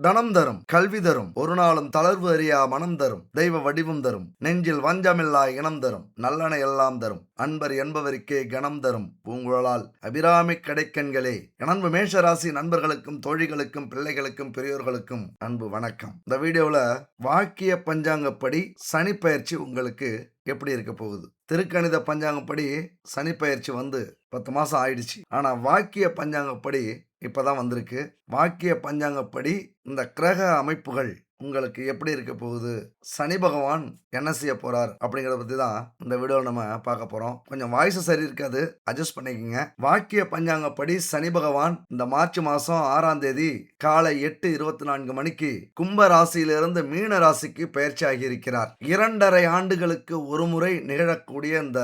தனம் தரும், கல்வி தரும், ஒரு நாளும் தளர்வு அறியா மனம் தரும், தெய்வ வடிவம் தரும், நெஞ்சில் வஞ்சமில்லா இனம் தரும், நல்லன எல்லாம் தரும், அன்பர் என்பவருக்கே கணம் தரும், பூங்குழலால் அபிராமி கடைக்கண்களே. அன்பு மேஷராசி நண்பர்களுக்கும் தோழிகளுக்கும் பிள்ளைகளுக்கும் பெரியோர்களுக்கும் அன்பு வணக்கம். இந்த வீடியோவில் வாக்கிய பஞ்சாங்கப்படி சனி பயிற்சி உங்களுக்கு எப்படி இருக்க போகுது? திருக்கணித பஞ்சாங்கப்படி சனி பயிற்சி வந்து 10 மாசம் ஆயிடுச்சு. ஆனா வாக்கிய பஞ்சாங்கப்படி இப்பதான் வந்திருக்கு. வாக்கிய பஞ்சாங்கப்படி இந்த கிரக அமைப்புகள் உங்களுக்கு எப்படி இருக்க போகுது, சனி பகவான் என்ன செய்ய போறார் அப்படிங்கிறத பத்தி தான் இந்த வீடியோவில் நம்ம பார்க்க போறோம். கொஞ்சம் வாய்ஸ் சரி இருக்காது, அட்ஜஸ்ட் பண்ணிக்கோங்க. வாக்கிய பஞ்சாங்கப்படி சனி பகவான் இந்த மார்ச் மாசம் 6ஆம் தேதி காலை 8:24 மணிக்கு கும்ப ராசியிலிருந்து மீன ராசிக்கு பயிற்சி ஆகியிருக்கிறார். 2.5 ஆண்டுகளுக்கு ஒரு முறை நிகழக்கூடிய இந்த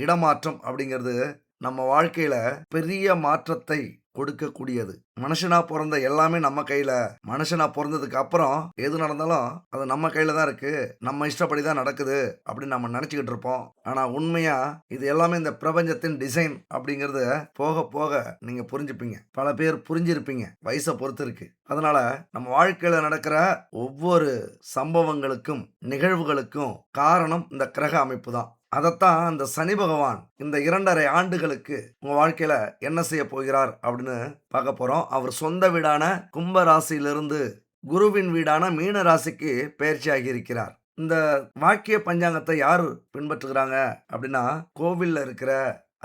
இடமாற்றம் அப்படிங்கிறது நம்ம வாழ்க்கையில பெரிய மாற்றத்தை கொடுக்கக்கூடியது. மனுஷனா பிறந்த எல்லாமே நம்ம கையில. மனுஷனா பிறந்ததுக்கு அப்புறம் எது நடந்தாலும் அது நம்ம கையில தான் இருக்கு, நம்ம இஷ்டப்படி தான் நடக்குது அப்படின்னு நம்ம நினைச்சுக்கிட்டு இருப்போம். ஆனா உண்மையா இது எல்லாமே இந்த பிரபஞ்சத்தின் டிசைன் அப்படிங்கறது போக போக நீங்க புரிஞ்சுப்பீங்க. பல பேர் புரிஞ்சிருப்பீங்க, வயசை பொறுத்து இருக்கு. அதனால நம்ம வாழ்க்கையில நடக்கிற ஒவ்வொரு சம்பவங்களுக்கும் நிகழ்வுகளுக்கும் காரணம் இந்த கிரக அமைப்பு தான். அதைத்தான் அந்த சனி பகவான் இந்த 2.5 ஆண்டுகளுக்கு உங்க வாழ்க்கையில என்ன செய்ய போகிறார் அப்படின்னு பார்க்க போறோம். அவர் சொந்த வீடான கும்ப ராசியிலிருந்து குருவின் வீடான மீன ராசிக்கு பயிற்சி ஆகியிருக்கிறார். இந்த வாக்கிய பஞ்சாங்கத்தை யாரு பின்பற்றுகிறாங்க அப்படின்னா, கோவில்ல இருக்கிற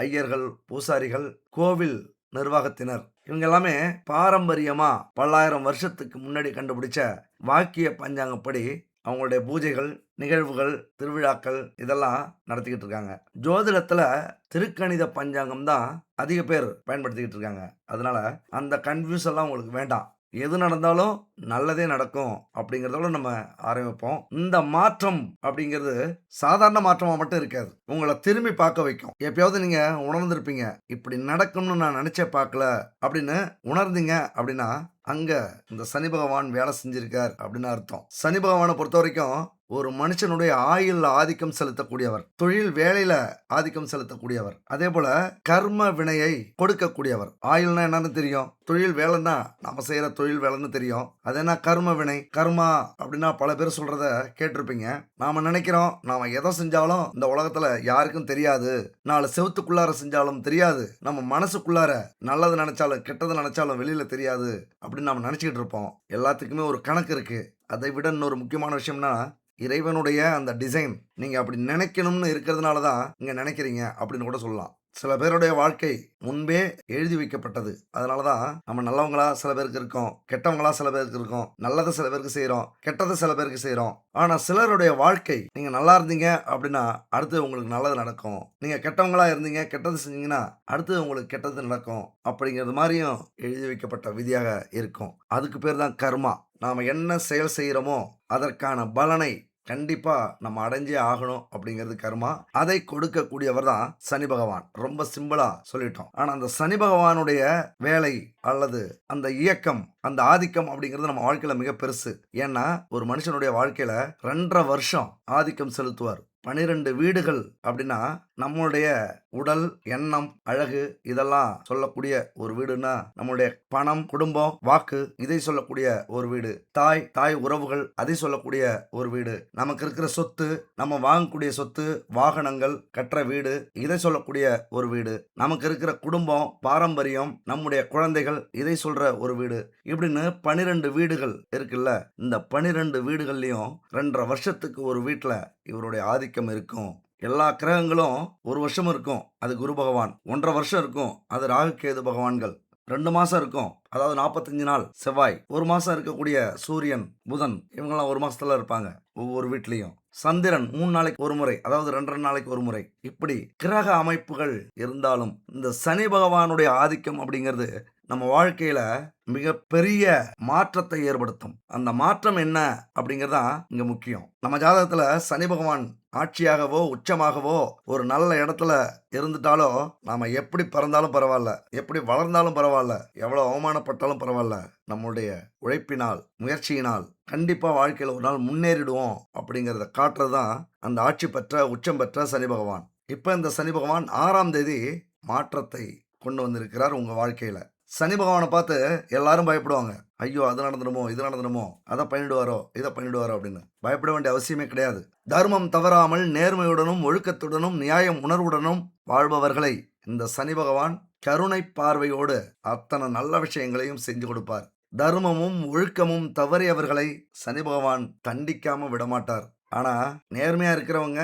ஐயர்கள், பூசாரிகள், கோவில் நிர்வாகத்தினர், இவங்க எல்லாமே பாரம்பரியமா பல்லாயிரம் வருஷத்துக்கு முன்னாடி கண்டுபிடிச்ச வாக்கிய பஞ்சாங்கப்படி அவங்களுடைய பூஜைகள், நிகழ்வுகள், திருவிழாக்கள் இதெல்லாம் நடத்திக்கிட்டு இருக்காங்க. ஜோதிடத்துல திருக்கணித பஞ்சாங்கம் தான் அதிக பேர் பயன்படுத்திக்கிட்டு இருக்காங்க. அதனால அந்த கன்ஃபியூஸ் எல்லாம் உங்களுக்கு வேண்டாம். எது நடந்தாலும் நல்லதே நடக்கும் அப்படிங்கிறதோட நம்ம ஆரம்பிப்போம். இந்த மாற்றம் அப்படிங்கிறது சாதாரண மாற்றமா மட்டும் இருக்காது, உங்களை திரும்பி பார்க்க வைக்கும். எப்பயாவது நீங்க உணர்ந்திருப்பீங்க, இப்படி நடக்கும்னு நான் நினைச்சே பார்க்கல அப்படின்னு உணர்ந்தீங்க அப்படின்னா அங்க இந்த சனி பகவான் வேலை செஞ்சிருக்கார் அப்படின்னு அர்த்தம். சனி பகவானை பொறுத்த வரைக்கும் ஒரு மனுஷனுடைய ஆயுள் ஆதிக்கம் செலுத்தக்கூடியவர், தொழில் வேலையில ஆதிக்கம் செலுத்தக்கூடியவர், அதே போல கர்ம வினையை கொடுக்கக்கூடியவர். ஆயுள்னா என்னன்னு தெரியும், தொழில் வேலைன்னா நம்ம செய்யற தொழில் வேலைன்னு தெரியும். அது என்ன கர்ம வினை? கர்மா அப்படின்னா பல பேர் சொல்றத கேட்டிருப்பீங்க. நாம நினைக்கிறோம் நாம எதை செஞ்சாலும் இந்த உலகத்துல யாருக்கும் தெரியாது, 4 செவத்துக்குள்ளார செஞ்சாலும் தெரியாது, நம்ம மனசுக்குள்ளார நல்லது நினைச்சாலும் கெட்டது நினைச்சாலும் வெளியில தெரியாது அப்படின்னு நாம நினைச்சுக்கிட்டு இருப்போம். எல்லாத்துக்குமே ஒரு கணக்கு இருக்கு. அதை விட இன்னொரு முக்கியமான விஷயம்னா, இறைவனுடைய அந்த டிசைன் நீங்க அப்படி நினைக்கணும்னு இருக்கிறதுனால தான் இங்க நினைக்கிறீங்க அப்படின்னு கூட சொல்லலாம். சில பேருடைய வாழ்க்கை முன்பே எழுதி வைக்கப்பட்டது. அதனால தான் நம்ம நல்லவங்களா சில பேருக்கு இருக்கோம், கெட்டவங்களா சில பேருக்கு இருக்கோம், நல்லதை சில பேருக்கு செய்கிறோம், கெட்டதை சில பேருக்கு செய்கிறோம். ஆனால் சிலருடைய வாழ்க்கை, நீங்கள் நல்லா இருந்தீங்க அப்படின்னா அடுத்து உங்களுக்கு நல்லது நடக்கும், நீங்கள் கெட்டவங்களா இருந்தீங்க கெட்டது செஞ்சீங்கன்னா அடுத்து உங்களுக்கு கெட்டது நடக்கும் அப்படிங்கிறது மாதிரியும் எழுதி வைக்கப்பட்ட விதியாக இருக்கும். அதுக்கு பேர் தான் கர்மா. நாம் என்ன செயல் செய்கிறோமோ அதற்கான பலனை கண்டிப்பா நம்ம அடைஞ்சே ஆகணும் அப்படிங்கிறது கர்மா. அதை கொடுக்கக்கூடியவர் தான் சனி பகவான். ரொம்ப சிம்பிளா சொல்லிட்டோம். ஆனா அந்த சனி பகவானுடைய வேலை அல்லது அந்த இயக்கம், அந்த ஆதிக்கம் அப்படிங்கிறது நம்ம வாழ்க்கையில மிக பெருசு. ஏன்னா ஒரு மனுஷனுடைய வாழ்க்கையில 2.5 வருஷம் ஆதிக்கம் செலுத்துவார். 12 வீடுகள் அப்படின்னா நம்மளுடைய உடல், எண்ணம், அழகு இதெல்லாம் சொல்லக்கூடிய ஒரு வீடுனா, நம்மளுடைய பணம், குடும்பம், வாக்கு இதை சொல்லக்கூடிய ஒரு வீடு, தாய் உறவுகள் அதை சொல்லக்கூடிய ஒரு வீடு, நமக்கு இருக்கிற சொத்து, நம்ம வாங்கக்கூடிய சொத்து, வாகனங்கள், கற்ற வீடு இதை சொல்லக்கூடிய ஒரு வீடு, நமக்கு இருக்கிற குடும்பம், பாரம்பரியம், நம்முடைய குழந்தைகள் இதை சொல்ற ஒரு வீடு, இப்படின்னு 12 வீடுகள் இருக்குல்ல. இந்த 12 வீடுகள்லயும் 2.5 வருஷத்துக்கு ஒரு வீட்டுல இவருடைய ஆதிக்கம் இருக்கும். எல்லா கிரகங்களும் 1 வருஷம் இருக்கும், அது குரு பகவான். 1.5 வருஷம் இருக்கும், அது ராகு கேது பகவான்கள். 2 மாசம் இருக்கும், அதாவது 45 நாள் செவ்வாய். 1 மாசம் இருக்கக்கூடிய சூரியன், புதன், இவங்கெல்லாம் 1 மாசத்துல இருப்பாங்க ஒவ்வொரு வீட்லயும். சந்திரன் 3 நாளைக்கு ஒரு முறை, அதாவது 2.5 நாளைக்கு ஒரு முறை. இப்படி கிரக அமைப்புகள் இருந்தாலும் இந்த சனி பகவானுடைய ஆதிக்கம் அப்படிங்கிறது நம்ம வாழ்க்கையில மிகப்பெரிய மாற்றத்தை ஏற்படுத்தும். அந்த மாற்றம் என்ன அப்படிங்கறதான் இங்க முக்கியம். நம்ம ஜாதகத்துல சனி பகவான் ஆட்சியாகவோ உச்சமாகவோ ஒரு நல்ல இடத்துல இருந்துட்டாலோ நாம எப்படி பிறந்தாலும் பரவாயில்ல, எப்படி வளர்ந்தாலும் பரவாயில்ல, எவ்வளவு அவமானப்பட்டாலும் பரவாயில்ல, நம்மளுடைய உழைப்பினால், முயற்சியினால் கண்டிப்பா வாழ்க்கையில ஒரு நாள் முன்னேறிடுவோம் அப்படிங்கறத காட்டுறதுதான் அந்த ஆட்சி பெற்ற உச்சம் பெற்ற சனி பகவான். இப்ப இந்த சனி பகவான் 6ஆம் தேதி மாற்றத்தை கொண்டு வந்திருக்கிறார் உங்க வாழ்க்கையில. சனி பகவான பார்த்து எல்லாரும் பயப்படுவாங்க. ஐயோ! அது நடந்துருமோ, இது நடந்துருமோ, அத பண்ணிடுவாரோ, இத பண்ணிடுவாரோ அப்படின்னு. பயப்பட வேண்டிய அவசியமே கிடையாது. தர்மம் தவறாமல் நேர்மையுடனும், ஒழுக்கத்துடனும், நியாயம் உணர்வுடனும் வாழ்பவர்களை இந்த சனி பகவான் கருணை பார்வையோடு அத்தன நல்ல விஷயங்களையும் செஞ்சு கொடுப்பார். தர்மமும், ஒழுக்கமும் தவறியவர்களை சனி பகவான் தண்டிக்காம விடமாட்டார். ஆனா, நேர்மையா இருக்கிறவங்க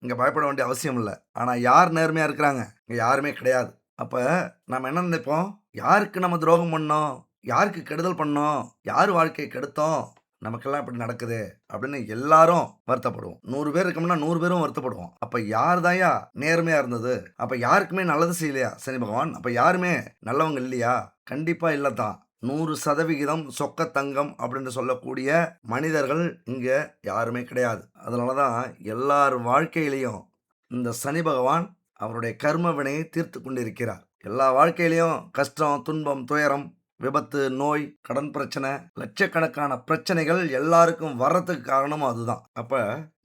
இங்க பயப்பட வேண்டிய அவசியம் இல்ல. ஆனா, யார் நேர்மையா இருக்கிறாங்க? இங்க யாருமே கிடையாது. அப்ப நம்ம என்ன நினைப்போம்? யாருக்கு நம்ம துரோகம் பண்ணோம்? யாருக்கு கெடுதல் பண்ணோம்? யார் வாழ்க்கைய கெடுத்தோம்? நமக்கெல்லாம் இப்படி நடக்குதே! அப்படின்னு எல்லாரும் வருத்தப்படுவோம். 100 பேர் இருக்கோம்னா 100 பேரும் வருத்தப்படுவோம். அப்ப யார் தான்யா நேர்மையா இருந்தது? அப்ப யாருக்குமே நல்லது செய்யலையா சனி பகவான்? அப்ப யாருமே நல்லவங்க இல்லையா? கண்டிப்பா இல்ல தான். 100% சொக்க தங்கம் அப்படின்னு சொல்லக்கூடிய மனிதர்கள் இங்க யாருமே கிடையாது. அதனால தான் எல்லார் வாழ்க்கையிலயும் இந்த சனி பகவான் அவருடைய கர்ம வினையை தீர்த்து கொண்டிருக்கிறார். எல்லா வாழ்க்கையிலயும் கஷ்டம், துன்பம், துயரம், விபத்து, நோய், கடன் பிரச்சனை, லட்சக்கணக்கான பிரச்சனைகள் எல்லாருக்கும் வர்றதுக்கு காரணமும் அதுதான். அப்ப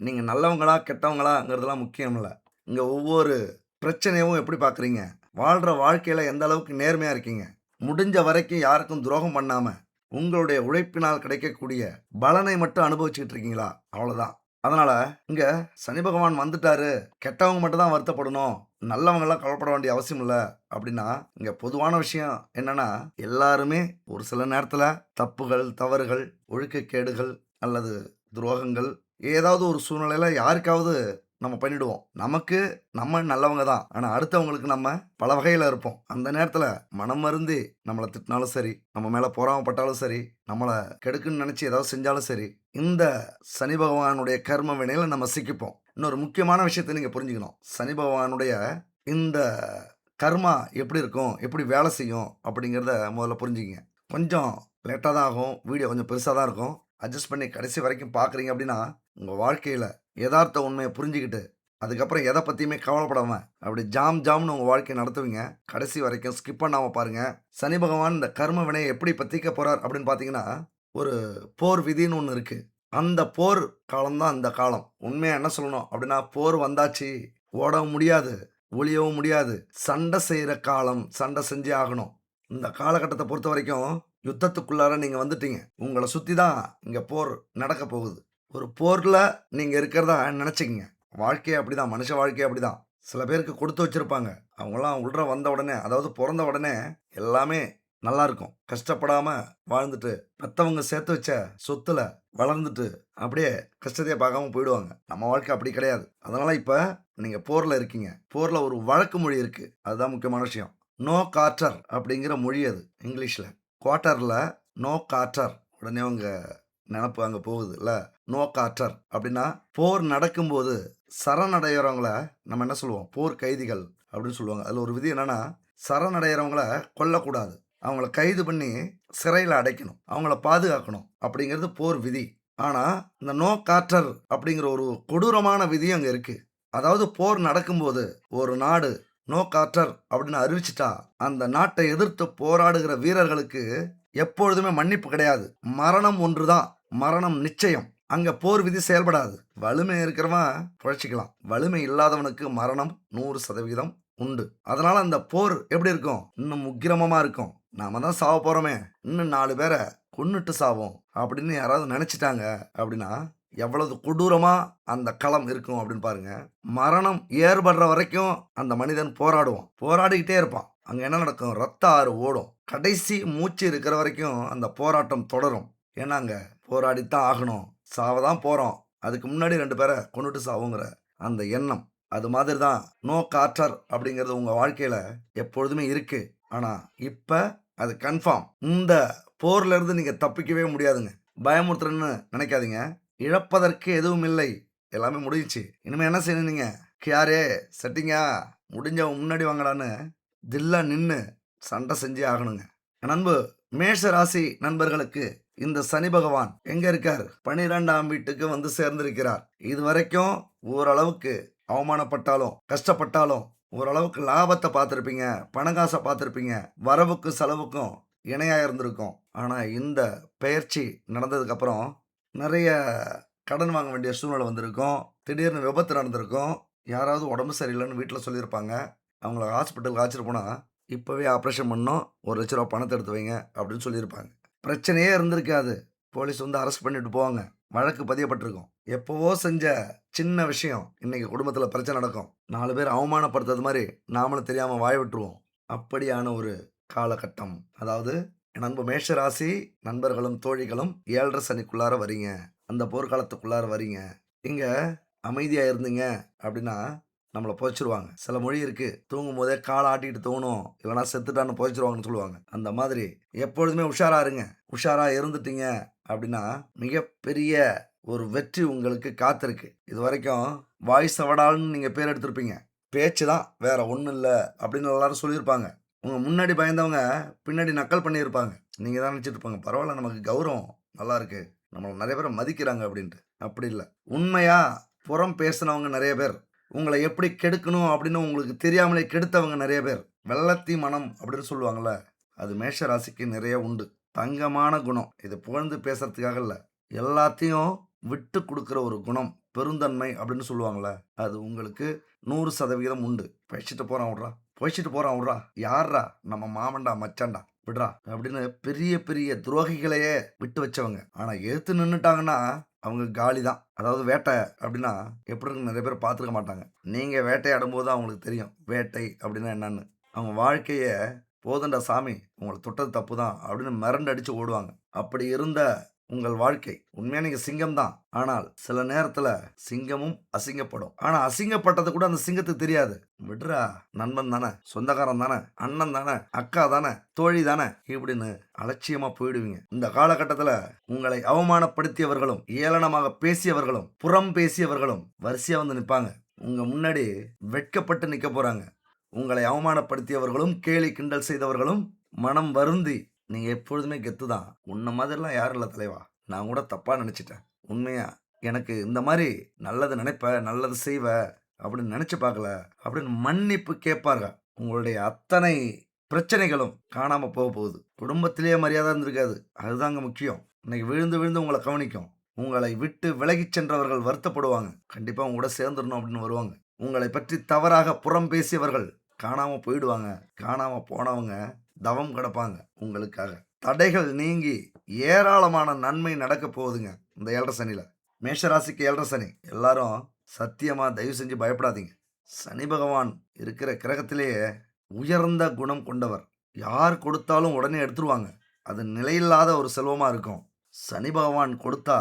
நீங்க நல்லவங்களா, கெட்டவங்களாங்கிறதெல்லாம் முக்கியம் இல்ல. இங்க ஒவ்வொரு பிரச்சனையவும் எப்படி பார்க்குறீங்க? வாழ்ற வாழ்க்கையில எந்த அளவுக்கு நேர்மையா இருக்கீங்க? முடிஞ்ச வரைக்கும் யாருக்கும் துரோகம் பண்ணாம, உங்களுடைய உழைப்பினால் கிடைக்கக்கூடிய பலனை மட்டும் அனுபவிச்சுக்கிட்டு இருக்கீங்களா? அவ்வளோதான். அதனால இங்க சனி பகவான் வந்துட்டாரு, கெட்டவங்க மட்டும் தான் வருத்தப்படணும். நல்லவங்கலாம் கவலைப்பட வேண்டிய அவசியம் இல்ல. அப்படின்னா, இங்க பொதுவான விஷயம் என்னன்னா, எல்லாருமே ஒரு சில நேரத்துல தப்புகள், தவறுகள், ஒழுக்கக்கேடுகள் அல்லது துரோகங்கள் ஏதாவது ஒரு சூழ்நிலையில யாருக்காவது நம்ம பண்ணிடுவோம். நமக்கு நம்ம நல்லவங்க தான். ஆனா அடுத்தவங்களுக்கு நம்ம பல வகையில இருப்போம். அந்த நேரத்துல மனம் வருந்தி நம்மள திட்டினாலும் சரி, நம்ம மேல பொறாமப்பட்டாலும் சரி, நம்மள கெடுக்குன்னு நினைச்சு ஏதாவது செஞ்சாலும் சரி, இந்த சனி பகவானுடைய கர்ம வினையில நம்ம சிக்கிப்போம். இன்னொரு முக்கியமான விஷயத்த நீங்க புரிஞ்சுக்கணும். சனி பகவானுடைய இந்த கர்மா எப்படி இருக்கும்? எப்படி வேலை செய்யும்? அப்படிங்கிறத முதல்ல புரிஞ்சுக்கங்க. கொஞ்சம் லேட்டா தான் ஆகும். வீடியோ கொஞ்சம் பெருசா தான் இருக்கும். அட்ஜஸ்ட் பண்ணி கடைசி வரைக்கும் பார்க்குறீங்க அப்படின்னா, உங்க வாழ்க்கையில எதார்த்த உண்மைய புரிஞ்சுகிட்டு, அதுக்கப்புறம் எத பத்தியுமே கவலைப்படாம, அப்படி ஜாம்னு உங்க வாழ்க்கைய நடத்துவீங்க. கடைசி வரைக்கும் ஸ்கிப் பண்ணாம பாருங்க. சனி பகவான் இந்த கர்ம வினைய எப்படி இப்ப தீர்க்க போறார் அப்படின்னு பார்த்தீங்கன்னா, ஒரு போர் விதின்னு ஒண்ணு இருக்கு. அந்த போர் காலம் தான் இந்த காலம். உண்மையா என்ன சொல்லணும் அப்படின்னா, போர் வந்தாச்சு. ஓடவும் முடியாது, ஒளியவும் முடியாது. சண்டை செய்ற காலம். சண்டை செஞ்சே ஆகணும். இந்த காலகட்டத்த பொறுத்தவரைக்கும், யுத்தத்துக்குள்ளார நீங்க வந்துட்டீங்க. உங்கள சுத்தி தான் இங்க போர் நடக்கப் போகுது. ஒரு போர்ல நீங்க இருக்கிறதா நெனச்சுக்கங்க. வாழ்க்கையே அப்படிதான். மனுஷ வாழ்க்கையே அப்படிதான். சில பேருக்கு குடுத்து வச்சிருப்பாங்க. அவங்கலாம் உள்ள வந்த உடனே, அதாவது பொறந்த உடனே எல்லாமே நல்லா இருக்கும். கஷ்டப்படாம வாழ்ந்துட்டு, பெத்தவங்க சேர்த்து வச்ச சொத்துல வளர்ந்துட்டு, அப்படியே கஷ்டத்தையே பார்க்காம போயிடுவாங்க. நம்ம வாழ்க்கை அப்படி கிடையாது. அதனால இப்ப நீங்க போர்ல இருக்கீங்க. போர்ல ஒரு வழக்கு மொழி இருக்கு. அதுதான் முக்கியமான விஷயம். நோ கார்ட்டர் அப்படிங்கிற மொழி அது இங்கிலீஷ்ல. குவார்ட்டர்ல நோ கார்ட்டர். உடனே உங்க நெனப்பு அங்க போகுதுல்ல. நோ கார்ட்டர் அப்படின்னா, போர் நடக்கும்போது சரணடையறவங்கள நம்ம என்ன சொல்லுவோம்? போர் கைதிகள் அப்படின்னு சொல்லுவாங்க. அதுல ஒரு விதி என்னன்னா, சரணடையறவங்கள கொல்லக்கூடாது. அவங்கள கைது பண்ணி சிறையில அடைக்கணும். அவங்கள பாதுகாக்கணும். அப்படிங்கிறது போர் விதி. ஆனா, இந்த நோ கார்ட்டர் அப்படிங்கிற ஒரு கொடூரமான விதியும் அங்க இருக்கு. அதாவது போர் நடக்கும்போது ஒரு நாடு நோ கார்ட்டர் அப்படின்னு அறிவிச்சுட்டா, அந்த நாட்டை எதிர்த்து போராடுகிற வீரர்களுக்கு எப்பொழுதுமே மன்னிப்பு கிடையாது. மரணம் ஒன்றுதான். மரணம் நிச்சயம். அங்க போர் விதி செயல்படாது. வலிமை இருக்கிறவன் பொழச்சுக்கலாம். வலிமை இல்லாதவனுக்கு மரணம் 100% உண்டு. அதனால அந்த போர் எப்படி இருக்கும்? இன்னும் உக்கிரமமா இருக்கும். நாம தான் சாவப் போறோமே. இன்னும் 4 பேர கொன்னுட்டு சாவோம். அப்படின்னு யாராவது நெனச்சுட்டாங்க அப்படின்னா, எவ்வளவு கொடூரமா அந்த களம் இருக்கும் அப்படின்னு பாருங்க. மரணம் ஏற்படுற வரைக்கும் அந்த மனிதன் போராடுவான். போராடிக்கிட்டே இருப்பான். அங்க என்ன நடக்கும்? ரத்த ஆறு ஓடும். கடைசி மூச்சு இருக்கிற வரைக்கும் அந்த போராட்டம் தொடரும். ஏன்னா, அங்க போராடித்தான் ஆகணும். சாவ தான் போறோம். அதுக்கு முன்னாடி 2 பேர கொன்னுட்டு சாவோங்கிற அந்த எண்ணம். அது மாதிரி தான் நோ கார்ட்டர் அப்படிங்கிறது உங்க வாழ்க்கையில எப்பொழுதுமே இருக்கு. ஆனா, இப்ப அது கன்ஃபார்ம். இந்த போர்ல இருந்து நீங்க தப்பிக்கவே முடியாதுங்க. பயமுறுத்துறேன்னு நெனைக்காதீங்க. இழப்பதற்கு எதுவும் இல்லை. எல்லாமே முடிஞ்சுச்சு. இனிமே என்ன செய்யணும் நீங்க? "கியாரே செட்டிங்கா முடிஞ்சவன் முன்னாடி வாங்கடான்னு" தில்லா நின்னு சண்டை செஞ்சே ஆகணுங்க. என் அன்பு மேஷ ராசி நண்பர்களுக்கு இந்த சனி பகவான் எங்க இருக்கார்? 12ஆம் வீட்டுக்கு வந்து சேர்ந்திருக்கிறார். இதுவரைக்கும் ஓரளவுக்கு அவமானப்பட்டாலும், கஷ்டப்பட்டாலும், ஓரளவுக்கு லாபத்த பார்த்திருப்பீங்க. பணகாச பார்த்திருப்பீங்க. வரவுக்கும் செலவுக்கும் இணையா இருந்திருக்கும். ஆனா இந்த பெயர்ச்சி நடந்ததுக்கு அப்புறம் நெறைய கடன் வாங்க வேண்டிய சூழ்நிலை வந்திருக்கும். திடீர்னு விபத்து நடந்திருக்கும். யாராவது உடம்பு சரியில்லன்னு வீட்ல சொல்லியிருப்பாங்க. அவங்கள ஹாஸ்பிட்டலுக்கு அழைச்சிட்டு போனா, இப்போவே ஆப்ரேஷன் பண்ணோம், ரூ. 1,00,000 பணத்தை எடுத்து வைங்க அப்படின்னு சொல்லியிருப்பாங்க. பிரச்சனையே இருந்திருக்காது. போலீஸ் வந்து அரெஸ்ட் பண்ணிட்டு போவாங்க. வழக்கு பதியப்பட்டிருக்கும். எப்பவோ செஞ்ச சின்ன விஷயம் இன்னைக்கு குடும்பத்துல பிரச்சனை நடக்கும். 4 பேர் அவமானப்படுத்துறது மாரி நாமளும் தெரியாம வாய விட்டுருவோம். அப்படியான ஒரு காலகட்டம். அதாவது என் அன்பு மேஷ ராசி நண்பர்களும், தோழிகளும் 7:30 சனிக்குள்ளார வரீங்க. அந்த போர்க்காலத்துக்குள்ளார வரீங்க. இங்க அமைதியா இருந்தீங்க அப்படின்னா, நம்மள புதைச்சுருவாங்க. சில மொழி இருக்கு. தூங்கும்போதே கால ஆட்டிட்டு தூங்கணும். இல்லன்னா செத்துட்டான்னு புதைச்சுருவாங்கன்னு சொல்லுவாங்க. அந்த மாதிரி எப்பொழுதுமே உஷாரா இருங்க. உஷாரா இருந்துட்டீங்க அப்படின்னா, மிகப்பெரிய ஒரு வெற்றி உங்களுக்கு காத்திருக்கு. இதுவரைக்கும் வாய் சவடால்ன்னு நீங்க பேர் எடுத்திருப்பீங்க. பேச்சு தான் வேற ஒண்ணும் இல்ல அப்படின்னு எல்லாரும் சொல்லியிருப்பாங்க. உங்க முன்னாடி பயந்தவங்க பின்னாடி நக்கல் பண்ணியிருப்பாங்க. நீங்க தான் நினைச்சிட்டு இருப்பாங்க, பரவால்ல நமக்கு கௌரவம் நல்லா இருக்கு. நம்மள நெறைய பேர் மதிக்கிறாங்க அப்படின்ட்டு. அப்படி இல்ல. உண்மையா புறம் பேசினவங்க நெறைய பேர். உங்கள எப்படி கெடுக்கணும் அப்படின்னு உங்களுக்கு தெரியாமலே கெடுத்தவங்க நெறைய பேர். வெள்ளத்தி மனம் அப்படின்னு சொல்லுவாங்கல்ல, அது மேஷ ராசிக்கு நிறைய உண்டு. தங்கமான குணம். இது புகழ்ந்து பேசுறதுக்காக இல்ல. எல்லாத்தையும் விட்டு குடுக்குற ஒரு குணம், பெருந்தன்மை அப்படின்னு சொல்லுவாங்கல்ல, அது உங்களுக்கு 100% உண்டு. "பேசிட்டு போறான் விட்றா, பேசிட்டு போறான் விட்றா, யார்றா? நம்ம மாமன்டா, மச்சான்டா, விட்றா" அப்படின்னு பெரிய பெரிய துரோகிகளையே விட்டு வச்சவங்க. ஆனா எதிர்த்து நின்னுட்டாங்கன்னா, அவங்க காலி தான். அதாவது வேட்டை அப்படின்னா எப்படி இருக்குன்னு நெறைய பேர் பார்த்துருக்க மாட்டாங்க. நீங்க வேட்டையாடும்போது தான் அவங்களுக்கு தெரியும். வேட்டை அப்படின்னா என்னன்னு. அவங்க வாழ்க்கைய "போதும்டா சாமி, உங்கள தொட்டது தப்பு தான்" அப்படின்னு மிரண்டு அடிச்சு ஓடுவாங்க. அப்படி இருந்த உங்கள் வாழ்க்கை, உண்மையா நீங்க சிங்கம் தான். ஆனால் சில நேரத்துல சிங்கமும் அசிங்கப்படும். ஆனா அசிங்கப்பட்டது கூட அந்த சிங்கத்துக்கு தெரியாது. "விட்றா, நண்பன் தானே, சொந்தக்காரன் தானே, அண்ணன் தானே, அக்கா தானே, தோழி தானே" இப்படின்னு அலட்சியமா போயிடுவீங்க. இந்த காலகட்டத்துல உங்களை அவமானப்படுத்தியவர்களும், ஏளனமாக பேசியவர்களும், புறம் பேசியவர்களும் வரிசையா வந்து நிப்பாங்க. உங்க முன்னாடி வெட்கப்பட்டு நிக்க போறாங்க. உங்களை அவமானப்படுத்தியவர்களும், கேலி கிண்டல் செய்தவர்களும் மனம் வருந்தி, "நீங்க எப்பொழுதுமே கெத்து தான். உன்ன மாதிரிலாம் யாரும் இல்ல தலைவா. நான் கூட தப்பா நெனச்சுட்டேன். உண்மையா எனக்கு இந்த மாரி நல்லது நெனைப்ப, நல்லது செய்வ அப்படின்னு நெனச்சு பார்க்கல" அப்படின்னு மன்னிப்பு கேட்பாங்க. உங்களுடைய அத்தனை பிரச்சனைகளும் காணாம போகுது. குடும்பத்திலேயே மரியாதை இருந்திருக்காது. அதுதாங்க முக்கியம். இன்னைக்கு விழுந்து விழுந்து உங்கள கவனிக்கும். உங்களை விட்டு விலகிச் சென்றவர்கள் வருத்தப்படுவாங்க. கண்டிப்பா உங்க கூட சேர்ந்துரணும் அப்படின்னு வருவாங்க. உங்களை பற்றி தவறாக புறம் பேசியவர்கள் காணாம போயிடுவாங்க. காணாம போனவங்க தவம் கிடப்பாங்க உங்களுக்காக. தடைகள் நீங்கி ஏராளமான நன்மை நடக்க போகுதுங்க இந்த 7:30 சனியில. மேஷ ராசிக்கு 7:30 சனி. எல்லாரும் சத்தியமா தயவு செஞ்சு பயப்படாதீங்க. சனி பகவான் இருக்கிற கிரகத்திலேயே உயர்ந்த குணம் கொண்டவர். யார் கொடுத்தாலும் உடனே எடுத்துருவாங்க. அது நிலையில்லாத ஒரு செல்வமா இருக்கும். சனி பகவான் கொடுத்தா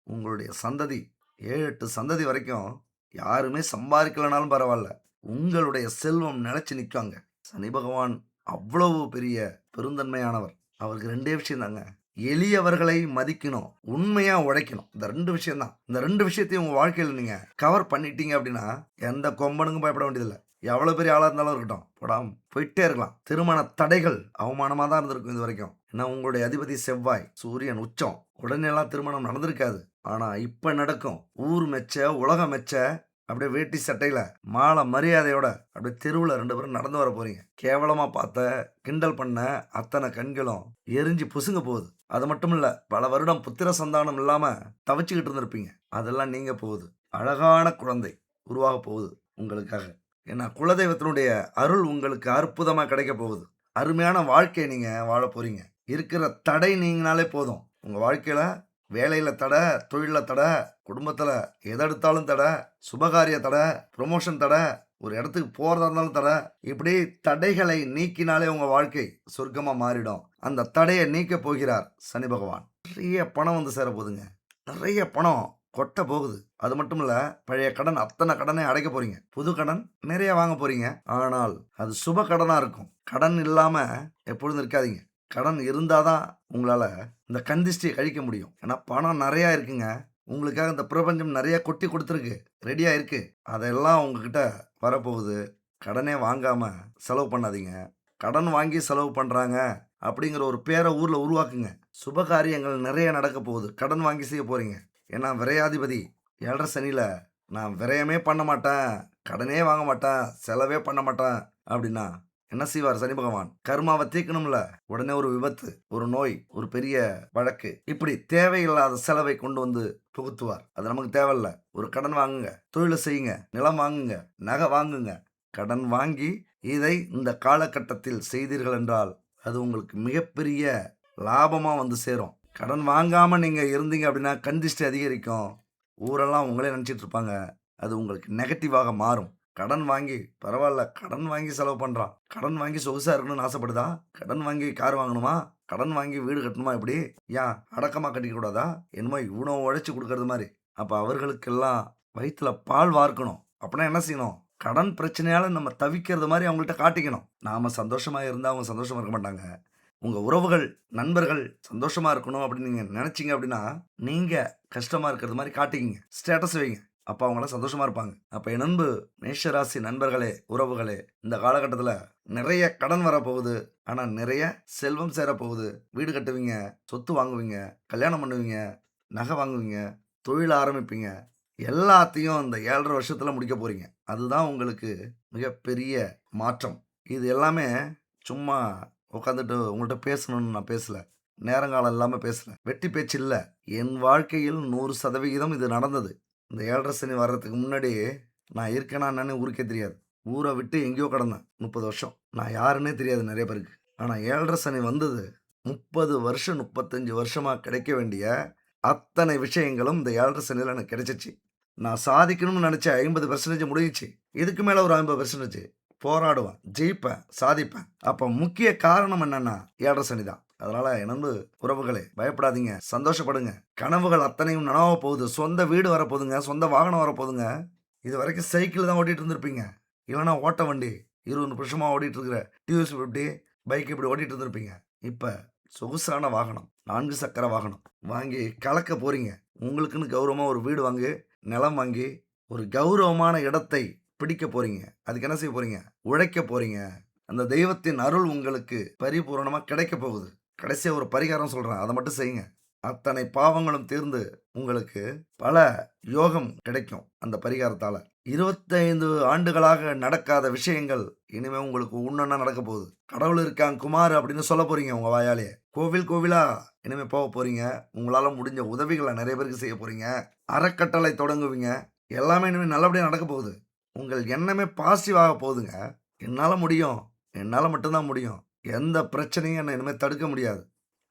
உங்களுடைய சந்ததி 7, 8 சந்ததி வரைக்கும் யாருமே சம்பாதிக்கலனாலும் பரவால்ல. உங்களுடைய செல்வம் நிலைச்சு நிக்குங்க. சனி பகவான் அவ்வளவு பெரிய பெருந்தன்மையானவர். அவருக்கு 2டே விஷயம் தாங்க. எளியவர்களை மதிக்கணும். உண்மையா உழைக்கணும். இந்த 2 விஷயம் தான். இந்த 2 விஷயத்தையும் உங்க வாழ்க்கையில நீங்க கவர் பண்ணிட்டீங்க அப்படின்னா, எந்த கொம்பனுக்கும் பயப்பட வேண்டியதில்ல. எவ்வளவு பெரிய ஆளா இருந்தாலும் இருக்கட்டும். போயிட்டே இருக்கலாம். திருமண தடைகள் அவமானமா தான் இருந்திருக்கும் இதுவரைக்கும். ஏன்னா உங்களுடைய அதிபதி செவ்வாய், சூரியன் உச்சம். உடனேலாம் திருமணம் நடந்திருக்காது. ஆனா இப்ப நடக்கும். ஊர் மெச்ச, உலகம் மெச்ச அப்படியே வேட்டி சட்டையில மாலை மரியாதையோட அப்படியே தெருவுல 2 பேரும் நடந்து வர போறீங்க. கேவலமா பார்த்த, கிண்டல் பண்ண அத்தனை கண்களும் எரிஞ்சு பொசுங்க போகுது. அது மட்டும் இல்ல, பல வருடம் புத்திர சந்தானம் இல்லாம தவிச்சுக்கிட்டு இருந்திருப்பீங்க. அதெல்லாம் நீங்க போகுது. அழகான குழந்தை உருவாக போகுது உங்களுக்காக. ஏன்னா குலதெய்வத்தினுடைய அருள் உங்களுக்கு அற்புதமா கிடைக்க போகுது. அருமையான வாழ்க்கைய நீங்க வாழப் போறீங்க. இருக்கிற தடை நீங்கினாலே போதும். உங்க வாழ்க்கையில வேலையில தடை, தொழில்ல தடை, குடும்பத்துல எத எடுத்தாலும் தடை, சுபகாரிய தடை, புரமோஷன் தடை, ஒரு இடத்துக்கு போறதா இருந்தாலும் தடை. இப்படி தடைகளை நீக்கினாலே உங்க வாழ்க்கை சொர்க்கமா மாறிடும். அந்த தடையை நீக்கப் போகிறார் சனி பகவான். நிறைய பணம் வந்து சேர போகுதுங்க. நிறைய பணம் கொட்ட போகுது. அது மட்டும் இல்ல, பழைய கடன் அத்தனை கடனையும் அடைக்க போறீங்க. புது கடன் நிறைய வாங்க போறீங்க. ஆனால் அது சுப கடனா இருக்கும். கடன் இல்லாம எப்பொழுதும் இருக்காதீங்க. கடன் இருந்தா தான் உங்களால இந்த கண் திஷ்டிய கழிக்க முடியும். ஏன்னா பணம் நெறையா இருக்குங்க. உங்களுக்காக இந்த பிரபஞ்சம் நெறைய கொட்டி குடுத்துருக்கு. ரெடியா இருக்கு. அதெல்லாம் உங்ககிட்ட வரப்போகுது. கடனே வாங்காம செலவு பண்ணாதீங்க. கடன் வாங்கி செலவு பண்றாங்க அப்படிங்கிற ஒரு பேர ஊர்ல உருவாக்குங்க. சுபகாரியங்கள் நெறைய நடக்க போகுது. கடன் வாங்கி செய்ய போறீங்க. ஏன்னா விரையாதிபதி 7:30 சனியில நான் விரயமே பண்ண மாட்டேன், கடனே வாங்க மாட்டேன், செலவே பண்ண மாட்டேன் அப்படின்னா என்ன செய்வார் சனி பகவான்? கர்மாவ தீர்க்கணும்ல. உடனே ஒரு விபத்து, ஒரு நோய், ஒரு பெரிய வழக்கு, இப்படி தேவையில்லாத செலவை கொண்டு வந்து புகுத்துவார். அது நமக்கு தேவையில்ல. ஒரு கடன் வாங்குங்க, தொழில செய்யுங்க, நிலம் வாங்குங்க, நகை வாங்குங்க. கடன் வாங்கி இதை இந்த காலகட்டத்தில் செய்தீர்கள் என்றால் அது உங்களுக்கு மிகப்பெரிய லாபமா வந்து சேரும். கடன் வாங்காம நீங்க இருந்தீங்க அப்படின்னா கண் திஷ்டி அதிகரிக்கும். ஊரெல்லாம் உங்களே நினைச்சிட்டு இருப்பாங்க. அது உங்களுக்கு நெகட்டிவாக மாறும். கடன் வாங்கி பரவால்ல, கடன் வாங்கி செலவு பண்றான். கடன் வாங்கி சொகுசா இருக்கணும்னு ஆசைப்படுதா? கடன் வாங்கி கார் வாங்கணுமா? கடன் வாங்கி வீடு கட்டணுமா எப்படி? ஏன் அடக்கமா கட்டிக்க கூடாதா? என்னமோ இவ்ளோ உழைச்சு குடுக்கறது மாரி. அப்ப அவர்களுக்கெல்லாம் வயித்துல பால் வார்க்கணும். அப்பன்னா என்ன செய்யணும்? கடன் பிரச்சனையால நம்ம தவிக்கிறது மாரி அவங்கள்ட்ட காட்டிக்கணும். நாம சந்தோஷமா இருந்தா அவங்க சந்தோஷமா இருக்க மாட்டாங்க. உங்க உறவுகள், நண்பர்கள் சந்தோஷமா இருக்கணும் அப்படின்னு நீங்க நெனச்சீங்க அப்படின்னா, நீங்க கஷ்டமா இருக்கிறது மாரி காட்டிக்கங்க. ஸ்டேட்டஸ் வைங்க. அப்ப அவங்கலாம் சந்தோஷமா இருப்பாங்க. அப்ப என் அன்பு மேஷராசி நண்பர்களே, உறவுகளே, இந்த காலகட்டத்தில நெறைய கடன் வரப்போகுது. ஆனா நெறைய செல்வம் சேரப்போகுது. வீடு கட்டுவீங்க, சொத்து வாங்குவீங்க, கல்யாணம் பண்ணுவீங்க, நகை வாங்குவீங்க, தொழில் ஆரம்பிப்பீங்க. எல்லாத்தையும் இந்த 7 1/2 வருஷத்துல முடிக்க போறீங்க. அதுதான் உங்களுக்கு மிகப்பெரிய மாற்றம். இது எல்லாமே சும்மா உட்காந்துட்டு உங்கள்ட்ட பேசணும்னு நான் பேசல. நேரங்காலம் இல்லாம பேசல. வெட்டி பேச்சு இல்ல. என் வாழ்க்கையில் 100% இது நடந்தது. இந்த 7 1/2 சனி வர்றதுக்கு முன்னாடி நான் இருக்கேனா என்னன்னு ஊருக்கே தெரியாது. ஊர விட்டு எங்கேயோ கடந்தேன். 30 வருஷம். நான் யாருன்னே தெரியாது நெறைய பேருக்கு. ஆனா 7 1/2 சனி வந்தது. 30 வருஷம், 35 வருஷமா கிடைக்க வேண்டிய அத்தனை விஷயங்களும் இந்த 7 1/2 சனியில எனக்கு கிடைச்சிச்சு. நான் சாதிக்கணும்னு நெனச்ச 50% முடிஞ்சுச்சு. இதுக்கு மேல ஒரு 50% போராடுவேன், ஜெயிப்பேன், சாதிப்பேன். அப்ப முக்கிய காரணம் என்னன்னா 7 1/2 சனி தான். அதனால என் அன்பு உறவுகளே பயப்படாதீங்க, சந்தோஷப்படுங்க. கனவுகள் அத்தனையும் நனவ போகுது. சொந்த வீடு வரப்போதுங்க, சொந்த வாகனம் வரப்போதுங்க. இதுவரைக்கும் சைக்கிள் தான் ஓட்டிட்டு இருந்திருப்பீங்க. இல்லன்னா ஓட்ட வண்டி 20 வருஷமா ஓட்டிட்டு இருக்கிற டிவிஎஸ் 50 பைக் இப்படி ஓட்டிட்டு இருந்திருப்பீங்க. இப்ப சொகுசான வாகனம், 4 சக்கர வாகனம் வாங்கி கலக்க போறீங்க. உங்களுக்குன்னு கௌரவமா ஒரு வீடு வாங்கி, நிலம் வாங்கி, ஒரு கௌரவமான இடத்தை பிடிக்க போறீங்க. அதுக்கு என்ன செய்ய போறீங்க? உழைக்க போறீங்க. அந்த தெய்வத்தின் அருள் உங்களுக்கு பரிபூரணமா கிடைக்க போகுது. கடைசியா ஒரு பரிகாரம் சொல்றேன். அத மட்டும் செய்யுங்க. அத்தனை பாவங்களும் தீர்ந்து உங்களுக்கு பல யோகம் கிடைக்கும் அந்த பரிகாரத்தால. 25 ஆண்டுகளாக நடக்காத விஷயங்கள் இனிமே உங்களுக்கு ஒண்ணொண்ணா நடக்க போகுது. கடவுள் இருக்கான் குமார் அப்படின்னு சொல்ல போறீங்க உங்க வாயாலேயே. கோவில் கோவிலா இனிமே போக போறீங்க. உங்களால முடிஞ்ச உதவிகள நெறைய பேருக்கு செய்ய போறீங்க. அறக்கட்டளை தொடங்குவீங்க. எல்லாமே இனிமே நல்லபடியா நடக்க போகுது. உங்கள் எண்ணமே பாசிட்டிவ் ஆக போகுதுங்க. என்னால முடியும். என்னால மட்டும் தான் முடியும். எந்த பிரச்சனையும் என்ன இனிமே தடுக்க முடியாது.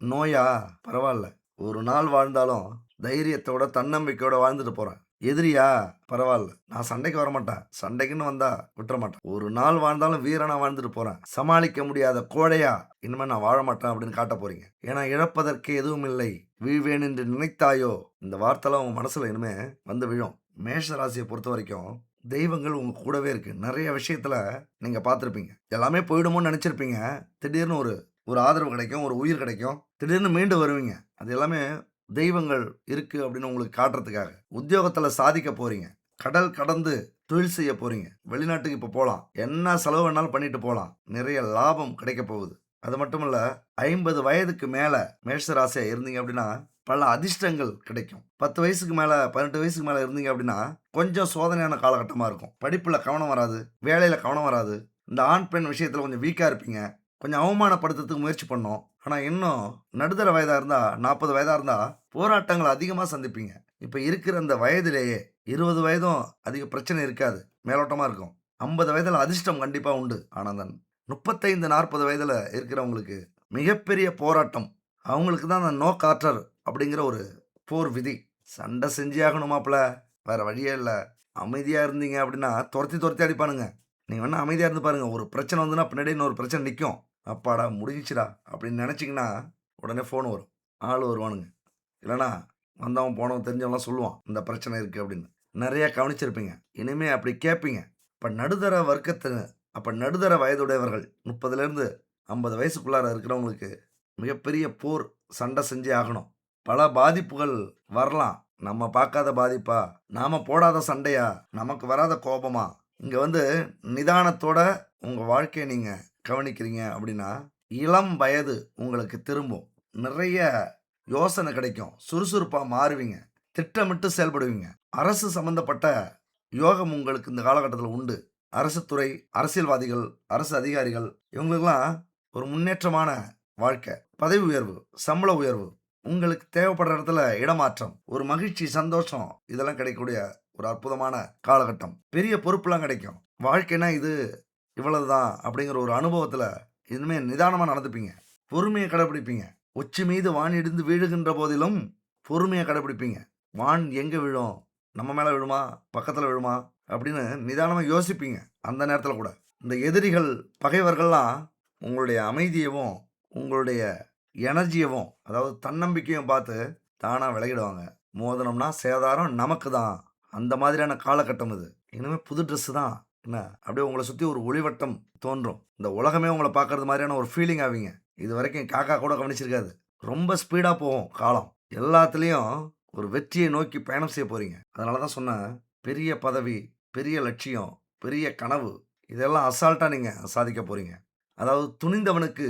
நோயா? பரவால்ல. ஒரு நாள் வாழ்ந்தாலும் தைரியத்தோட, தன்னம்பிக்கையோட வாழ்ந்துட்டு போறேன். எதிரியா? பரவால்ல. நான் சண்டைக்கு வரமாட்டேன். சண்டைக்குன்னு வந்தா விட்டுற மாட்டேன். ஒரு நாள் வாழ்ந்தாலும் வீரனா வாழ்ந்துட்டு போறேன். சமாளிக்க முடியாத கோழையா? இனிமே நான் வாழ மாட்டேன் அப்படின்னு காட்டப் போறீங்க. ஏன்னா இழப்பதற்கு எதுவும் இல்லை. வீழ்வேன் என்று நினைத்தாயோ? இந்த வார்த்தைலாம் உங்க மனசுல இனிமே வந்து விழும். மேஷ ராசிய பொறுத்தவரைக்கும் தெய்வங்கள் உங்க கூடவே இருக்கு. நெறைய விஷயத்துல நீங்க பார்த்திருப்பீங்க. எல்லாமே போயிடுமோன்னு நெனச்சிருப்பீங்க. திடீர்னு ஒரு ஒரு ஆதரவு கிடைக்கும். ஒரு உயிர் கிடைக்கும். திடீர்னு மீண்டு வருவீங்க. அது எல்லாமே தெய்வங்கள் இருக்கு அப்படின்னு உங்களுக்கு காட்டுறதுக்காக. உத்தியோகத்துல சாதிக்க போறீங்க. கடல் கடந்து தொழில் செய்ய போறீங்க. வெளிநாட்டுக்கு இப்ப போலாம். என்ன செலவு வேணாலும் பண்ணிட்டு போலாம். நிறைய லாபம் கிடைக்க போகுது. அது மட்டும் இல்ல 50 வயதுக்கு மேல மேஷ ராசியா இருந்தீங்க அப்படின்னா, பல அதிர்ஷ்டங்கள் கிடைக்கும். 10 வயசுக்கு மேல 18 வயசுக்கு மேல இருந்தீங்க அப்படின்னா, கொஞ்சம் சோதனையான காலகட்டமா இருக்கும். படிப்புல கவனம் வராது. வேலையில கவனம் வராது. இந்த ஆண், பெண் விஷயத்துல கொஞ்சம் வீக்கா இருப்பீங்க. கொஞ்சம் அவமானப்படுத்துறதுக்கு முயற்சி பண்ணோம். ஆனா இன்னும் நடுத்தர வயதா இருந்தா 40 வயதா இருந்தா போராட்டங்கள அதிகமா சந்திப்பீங்க. இப்ப இருக்கிற அந்த வயதிலேயே 20 வயதும் அதிக பிரச்சனை இருக்காது. மேலோட்டமா இருக்கும். 50 வயதுல அதிர்ஷ்டம் கண்டிப்பா உண்டு. ஆனா அந்த 35, 40 வயதுல இருக்கிறவங்களுக்கு மிகப்பெரிய போராட்டம். அவங்களுக்கு தான் அந்த நோ காட்டர் அப்படிங்கிற ஒரு போர் விதி. சண்டை செஞ்சே ஆகணும் மாப்ள. வேற வழியே இல்ல. அமைதியா இருந்தீங்க அப்படின்னா தொரத்தி தொரத்தி அடிப்பானுங்க. நீங்க வேணா அமைதியா இருந்து பாருங்க. ஒரு பிரச்சனை வந்துன்னா பின்னாடி இன்னொரு பிரச்சனை நிக்கும். அப்பாடா! முடிஞ்சுச்சுடா அப்படின்னு நெனச்சீங்கன்னா, உடனே ஃபோன் வரும். ஆள் வருவானுங்க. இல்லன்னா, வந்தவன் போனவன் தெரிஞ்சவன்லாம் சொல்லுவான். இந்த பிரச்சனை இருக்கு அப்படின்னு. நெறைய கவனிச்சிருப்பீங்க. இனிமே அப்படி கேட்பீங்க. அப்ப நடுத்தர வயதுடையவர்கள் 30லேருந்து 50 வயசுக்குள்ளார இருக்கிறவங்களுக்கு மிகப்பெரிய போர் சண்டை செஞ்சே ஆகணும். பல பாதிப்புகள் வரலாம். நம்ம பார்க்காத பாதிப்பா? நாம போடாத சண்டையா? நமக்கு வராத கோபமா? இங்க வந்து நிதானத்தோட உங்க வாழ்க்கைய நீங்க கவனிக்கிறீங்க அப்படின்னா, இளம் வயது உங்களுக்கு திரும்பும். நிறைய யோசனை கிடைக்கும். சுறுசுறுப்பா மாறுவீங்க. திட்டமிட்டு செயல்படுவீங்க. அரசு சம்பந்தப்பட்ட யோகம் உங்களுக்கு இந்த காலகட்டத்தில உண்டு. அரசு துறை, அரசியல்வாதிகள், அரசு அதிகாரிகள் இவங்களுக்கெல்லாம் ஒரு முன்னேற்றமான வாழ்க்கை. பதவி உயர்வு, சம்பள உயர்வு, உங்களுக்கு தேவைப்படுற இடத்துல இடமாற்றம், ஒரு மகிழ்ச்சி, சந்தோஷம் இதெல்லாம் கிடைக்கக்கூடிய ஒரு அற்புதமான காலகட்டம். பெரிய பொறுப்புலாம் கிடைக்கும். வாழ்க்கைனா இது இவ்வளவுதான் அப்படிங்கிற ஒரு அனுபவத்துல இனிமே நிதானமா நடந்துப்பீங்க. பொறுமைய கடைபிடிப்பீங்க. உச்சி மீது வான் இடிந்து வீழுகின்ற போதிலும் பொறுமைய கடைபிடிப்பீங்க. வான் எங்க விழும்? நம்ம மேல விழுமா? பக்கத்துல விழுமா? அப்படின்னு நிதானமா யோசிப்பீங்க. அந்த நேரத்துல கூட. இந்த எதிரிகள், பகைவர்கள்லாம் உங்களுடைய அமைதியவும், உங்களுடைய எனர்ஜியவும், அதாவது தன்னம்பிக்கையும் பார்த்து தானா விலகிடுவாங்க. மோதுனோம்னா சேதாரம் நமக்கு தான். அந்த மாதிரியான காலகட்டம் இது. இனிமே புது ட்ரெஸ் தான். என்ன அப்படியே உங்கள சுத்தி ஒரு ஒளிவட்டம் தோன்றும். இந்த உலகமே உங்கள பார்க்கறது மாதிரியான ஒரு ஃபீலிங் ஆவீங்க. இதுவரைக்கும் காக்கா கூட கவனிச்சிருக்காது. ரொம்ப ஸ்பீடா போகும் காலம். எல்லாத்துலயும் ஒரு வெற்றியை நோக்கி பயணம் செய்ய போறீங்க. அதனால தான் சொன்னேன், பெரிய பதவி, பெரிய லட்சியம், பெரிய கனவு இதெல்லாம் அசால்ட்டா நீங்க சாதிக்க போறீங்க. அதாவது துணிந்தவனுக்கு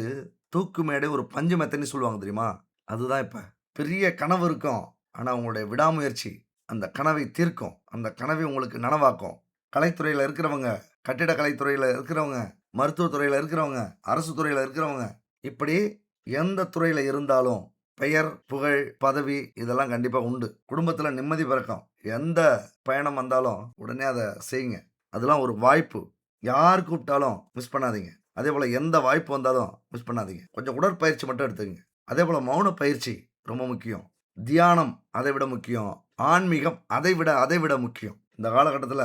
தூக்கு மேடை ஒரு பஞ்சு மெத்தைன்னு சொல்லுவாங்க தெரியுமா? அதுதான் இப்ப. பெரிய கனவு இருக்கும். ஆனா உங்களுடைய விடாமுயற்சி அந்த கனவை தீர்க்கும். அந்த கனவை உங்களுக்கு நனவாக்கும். கலைத்துறையில இருக்கிறவங்க, கட்டிடக்கலைத் துறையில இருக்கிறவங்க, மருத்துவத் துறையில இருக்கிறவங்க, அரசு துறையில இருக்கிறவங்க, இப்படி எந்த துறையில இருந்தாலும் பெயர், புகழ், பதவி இதெல்லாம் கண்டிப்பா உண்டு. குடும்பத்தில நிம்மதி பிறக்கும். எந்த பயணம் வந்தாலும் உடனே அத செய்யுங்க. அதெல்லாம் ஒரு வாய்ப்பு. யார் கூப்பிட்டாலும் மிஸ் பண்ணாதீங்க. அதேபோல எந்த வாய்ப்பு வந்தாலும் மிஸ் பண்ணாதீங்க. கொஞ்சம் உடற்பயிற்சி மட்டும் எடுத்துக்கங்க. அதேபோல மௌன பயிற்சி ரொம்ப முக்கியம். தியானம் அதை விட முக்கியம். ஆன்மீகம் அதை விட முக்கியம். இந்த காலகட்டத்தில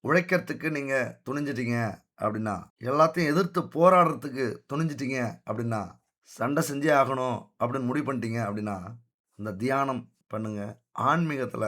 உழைக்கிறதுக்கு நீங்க துணிஞ்சிட்டீங்க அப்படின்னா, எல்லாத்தையும் எதிர்த்து போராடுறதுக்கு துணிஞ்சிட்டீங்க அப்படின்னா, சண்டை செஞ்சே ஆகணும் அப்படின்னு முடிவு பண்ணிட்டீங்க அப்படின்னா, இந்த தியானம் பண்ணுங்க. ஆன்மீகத்தில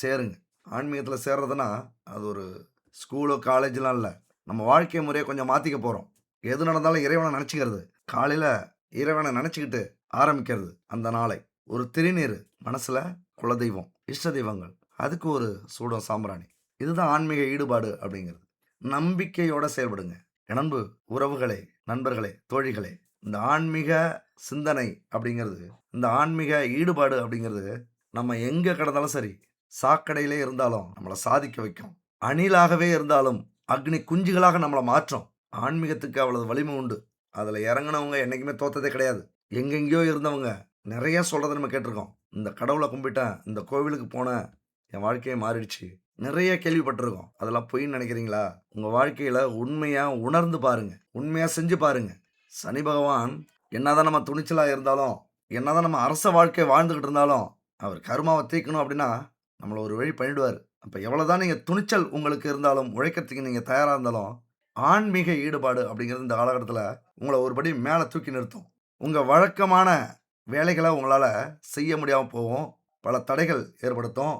சேருங்க. ஆன்மீகத்தில சேர்றதுன்னா, அது ஒரு ஸ்கூலோ, காலேஜ்லாம் இல்ல. நம்ம வாழ்க்கை முறைய கொஞ்சம் மாத்திக்க போறோம். எது நடந்தாலும் இறைவன நெனச்சுக்கிறது. காலையில இறைவன நெனச்சுக்கிட்டு ஆரம்பிக்கிறது அந்த நாளை. ஒரு திருநீரு மனசுல குலதெய்வம், இஷ்ட தெய்வங்கள். அதுக்கு ஒரு சூடம் சாம்பிராணி. இதுதான் ஆன்மீக ஈடுபாடு அப்படிங்கிறது. நம்பிக்கையோட செயல்படுங்க. என் அன்பு உறவுகளே, நண்பர்களே, தோழிகளே, இந்த ஆன்மீக சிந்தனை அப்படிங்கிறது, இந்த ஆன்மீக ஈடுபாடு அப்படிங்கிறது, நம்ம எங்க கடந்தாலும் சரி, சாக்கடையிலே இருந்தாலும் நம்மள சாதிக்க வைக்கும். அணிலாகவே இருந்தாலும் அக்னி குஞ்சுகளாக நம்மள மாற்றும். ஆன்மீகத்துக்கு அவ்வளவு வலிமை உண்டு. அதுல இறங்குனவங்க என்னைக்குமே தோத்ததே கிடையாது. எங்கெங்கேயோ இருந்தவங்க நெறைய சொல்றத நம்ம கேட்டுருக்கோம். இந்த கடவுள கும்பிட்டேன், இந்த கோவிலுக்கு போனேன், என் வாழ்க்கையே மாறிடுச்சு. நெறைய கேள்விப்பட்டுருக்கோம். அதெல்லாம் பொய்ன்னு நெனைக்கிறீங்களா? உங்க வாழ்க்கையில உண்மையா உணர்ந்து பாருங்க. உண்மையா செஞ்சு பாருங்க. சனி பகவான் என்னதான் நம்ம துணிச்சலா இருந்தாலும், என்னதான் நம்ம அரச வாழ்க்கை வாழ்ந்துகிட்டு இருந்தாலும், அவர் கர்மாவ தீர்க்கணும் அப்டின்னா, நம்மள ஒரு வழி பண்ணிடுவாரு. அப்ப எவ்வளவுதான் நீங்க துணிச்சல் உங்களுக்கு இருந்தாலும், உழைக்கிறதுக்கு நீங்க தயாரா இருந்தாலும், ஆன்மீக ஈடுபாடு அப்படிங்கிறது இந்த காலகட்டத்தில உங்கள ஒரு படி மேல தூக்கி நிறுத்தும். உங்க வழக்கமான வேலைகள உங்களால செய்ய முடியாம போகும். பல தடைகள் ஏற்படுத்தும்.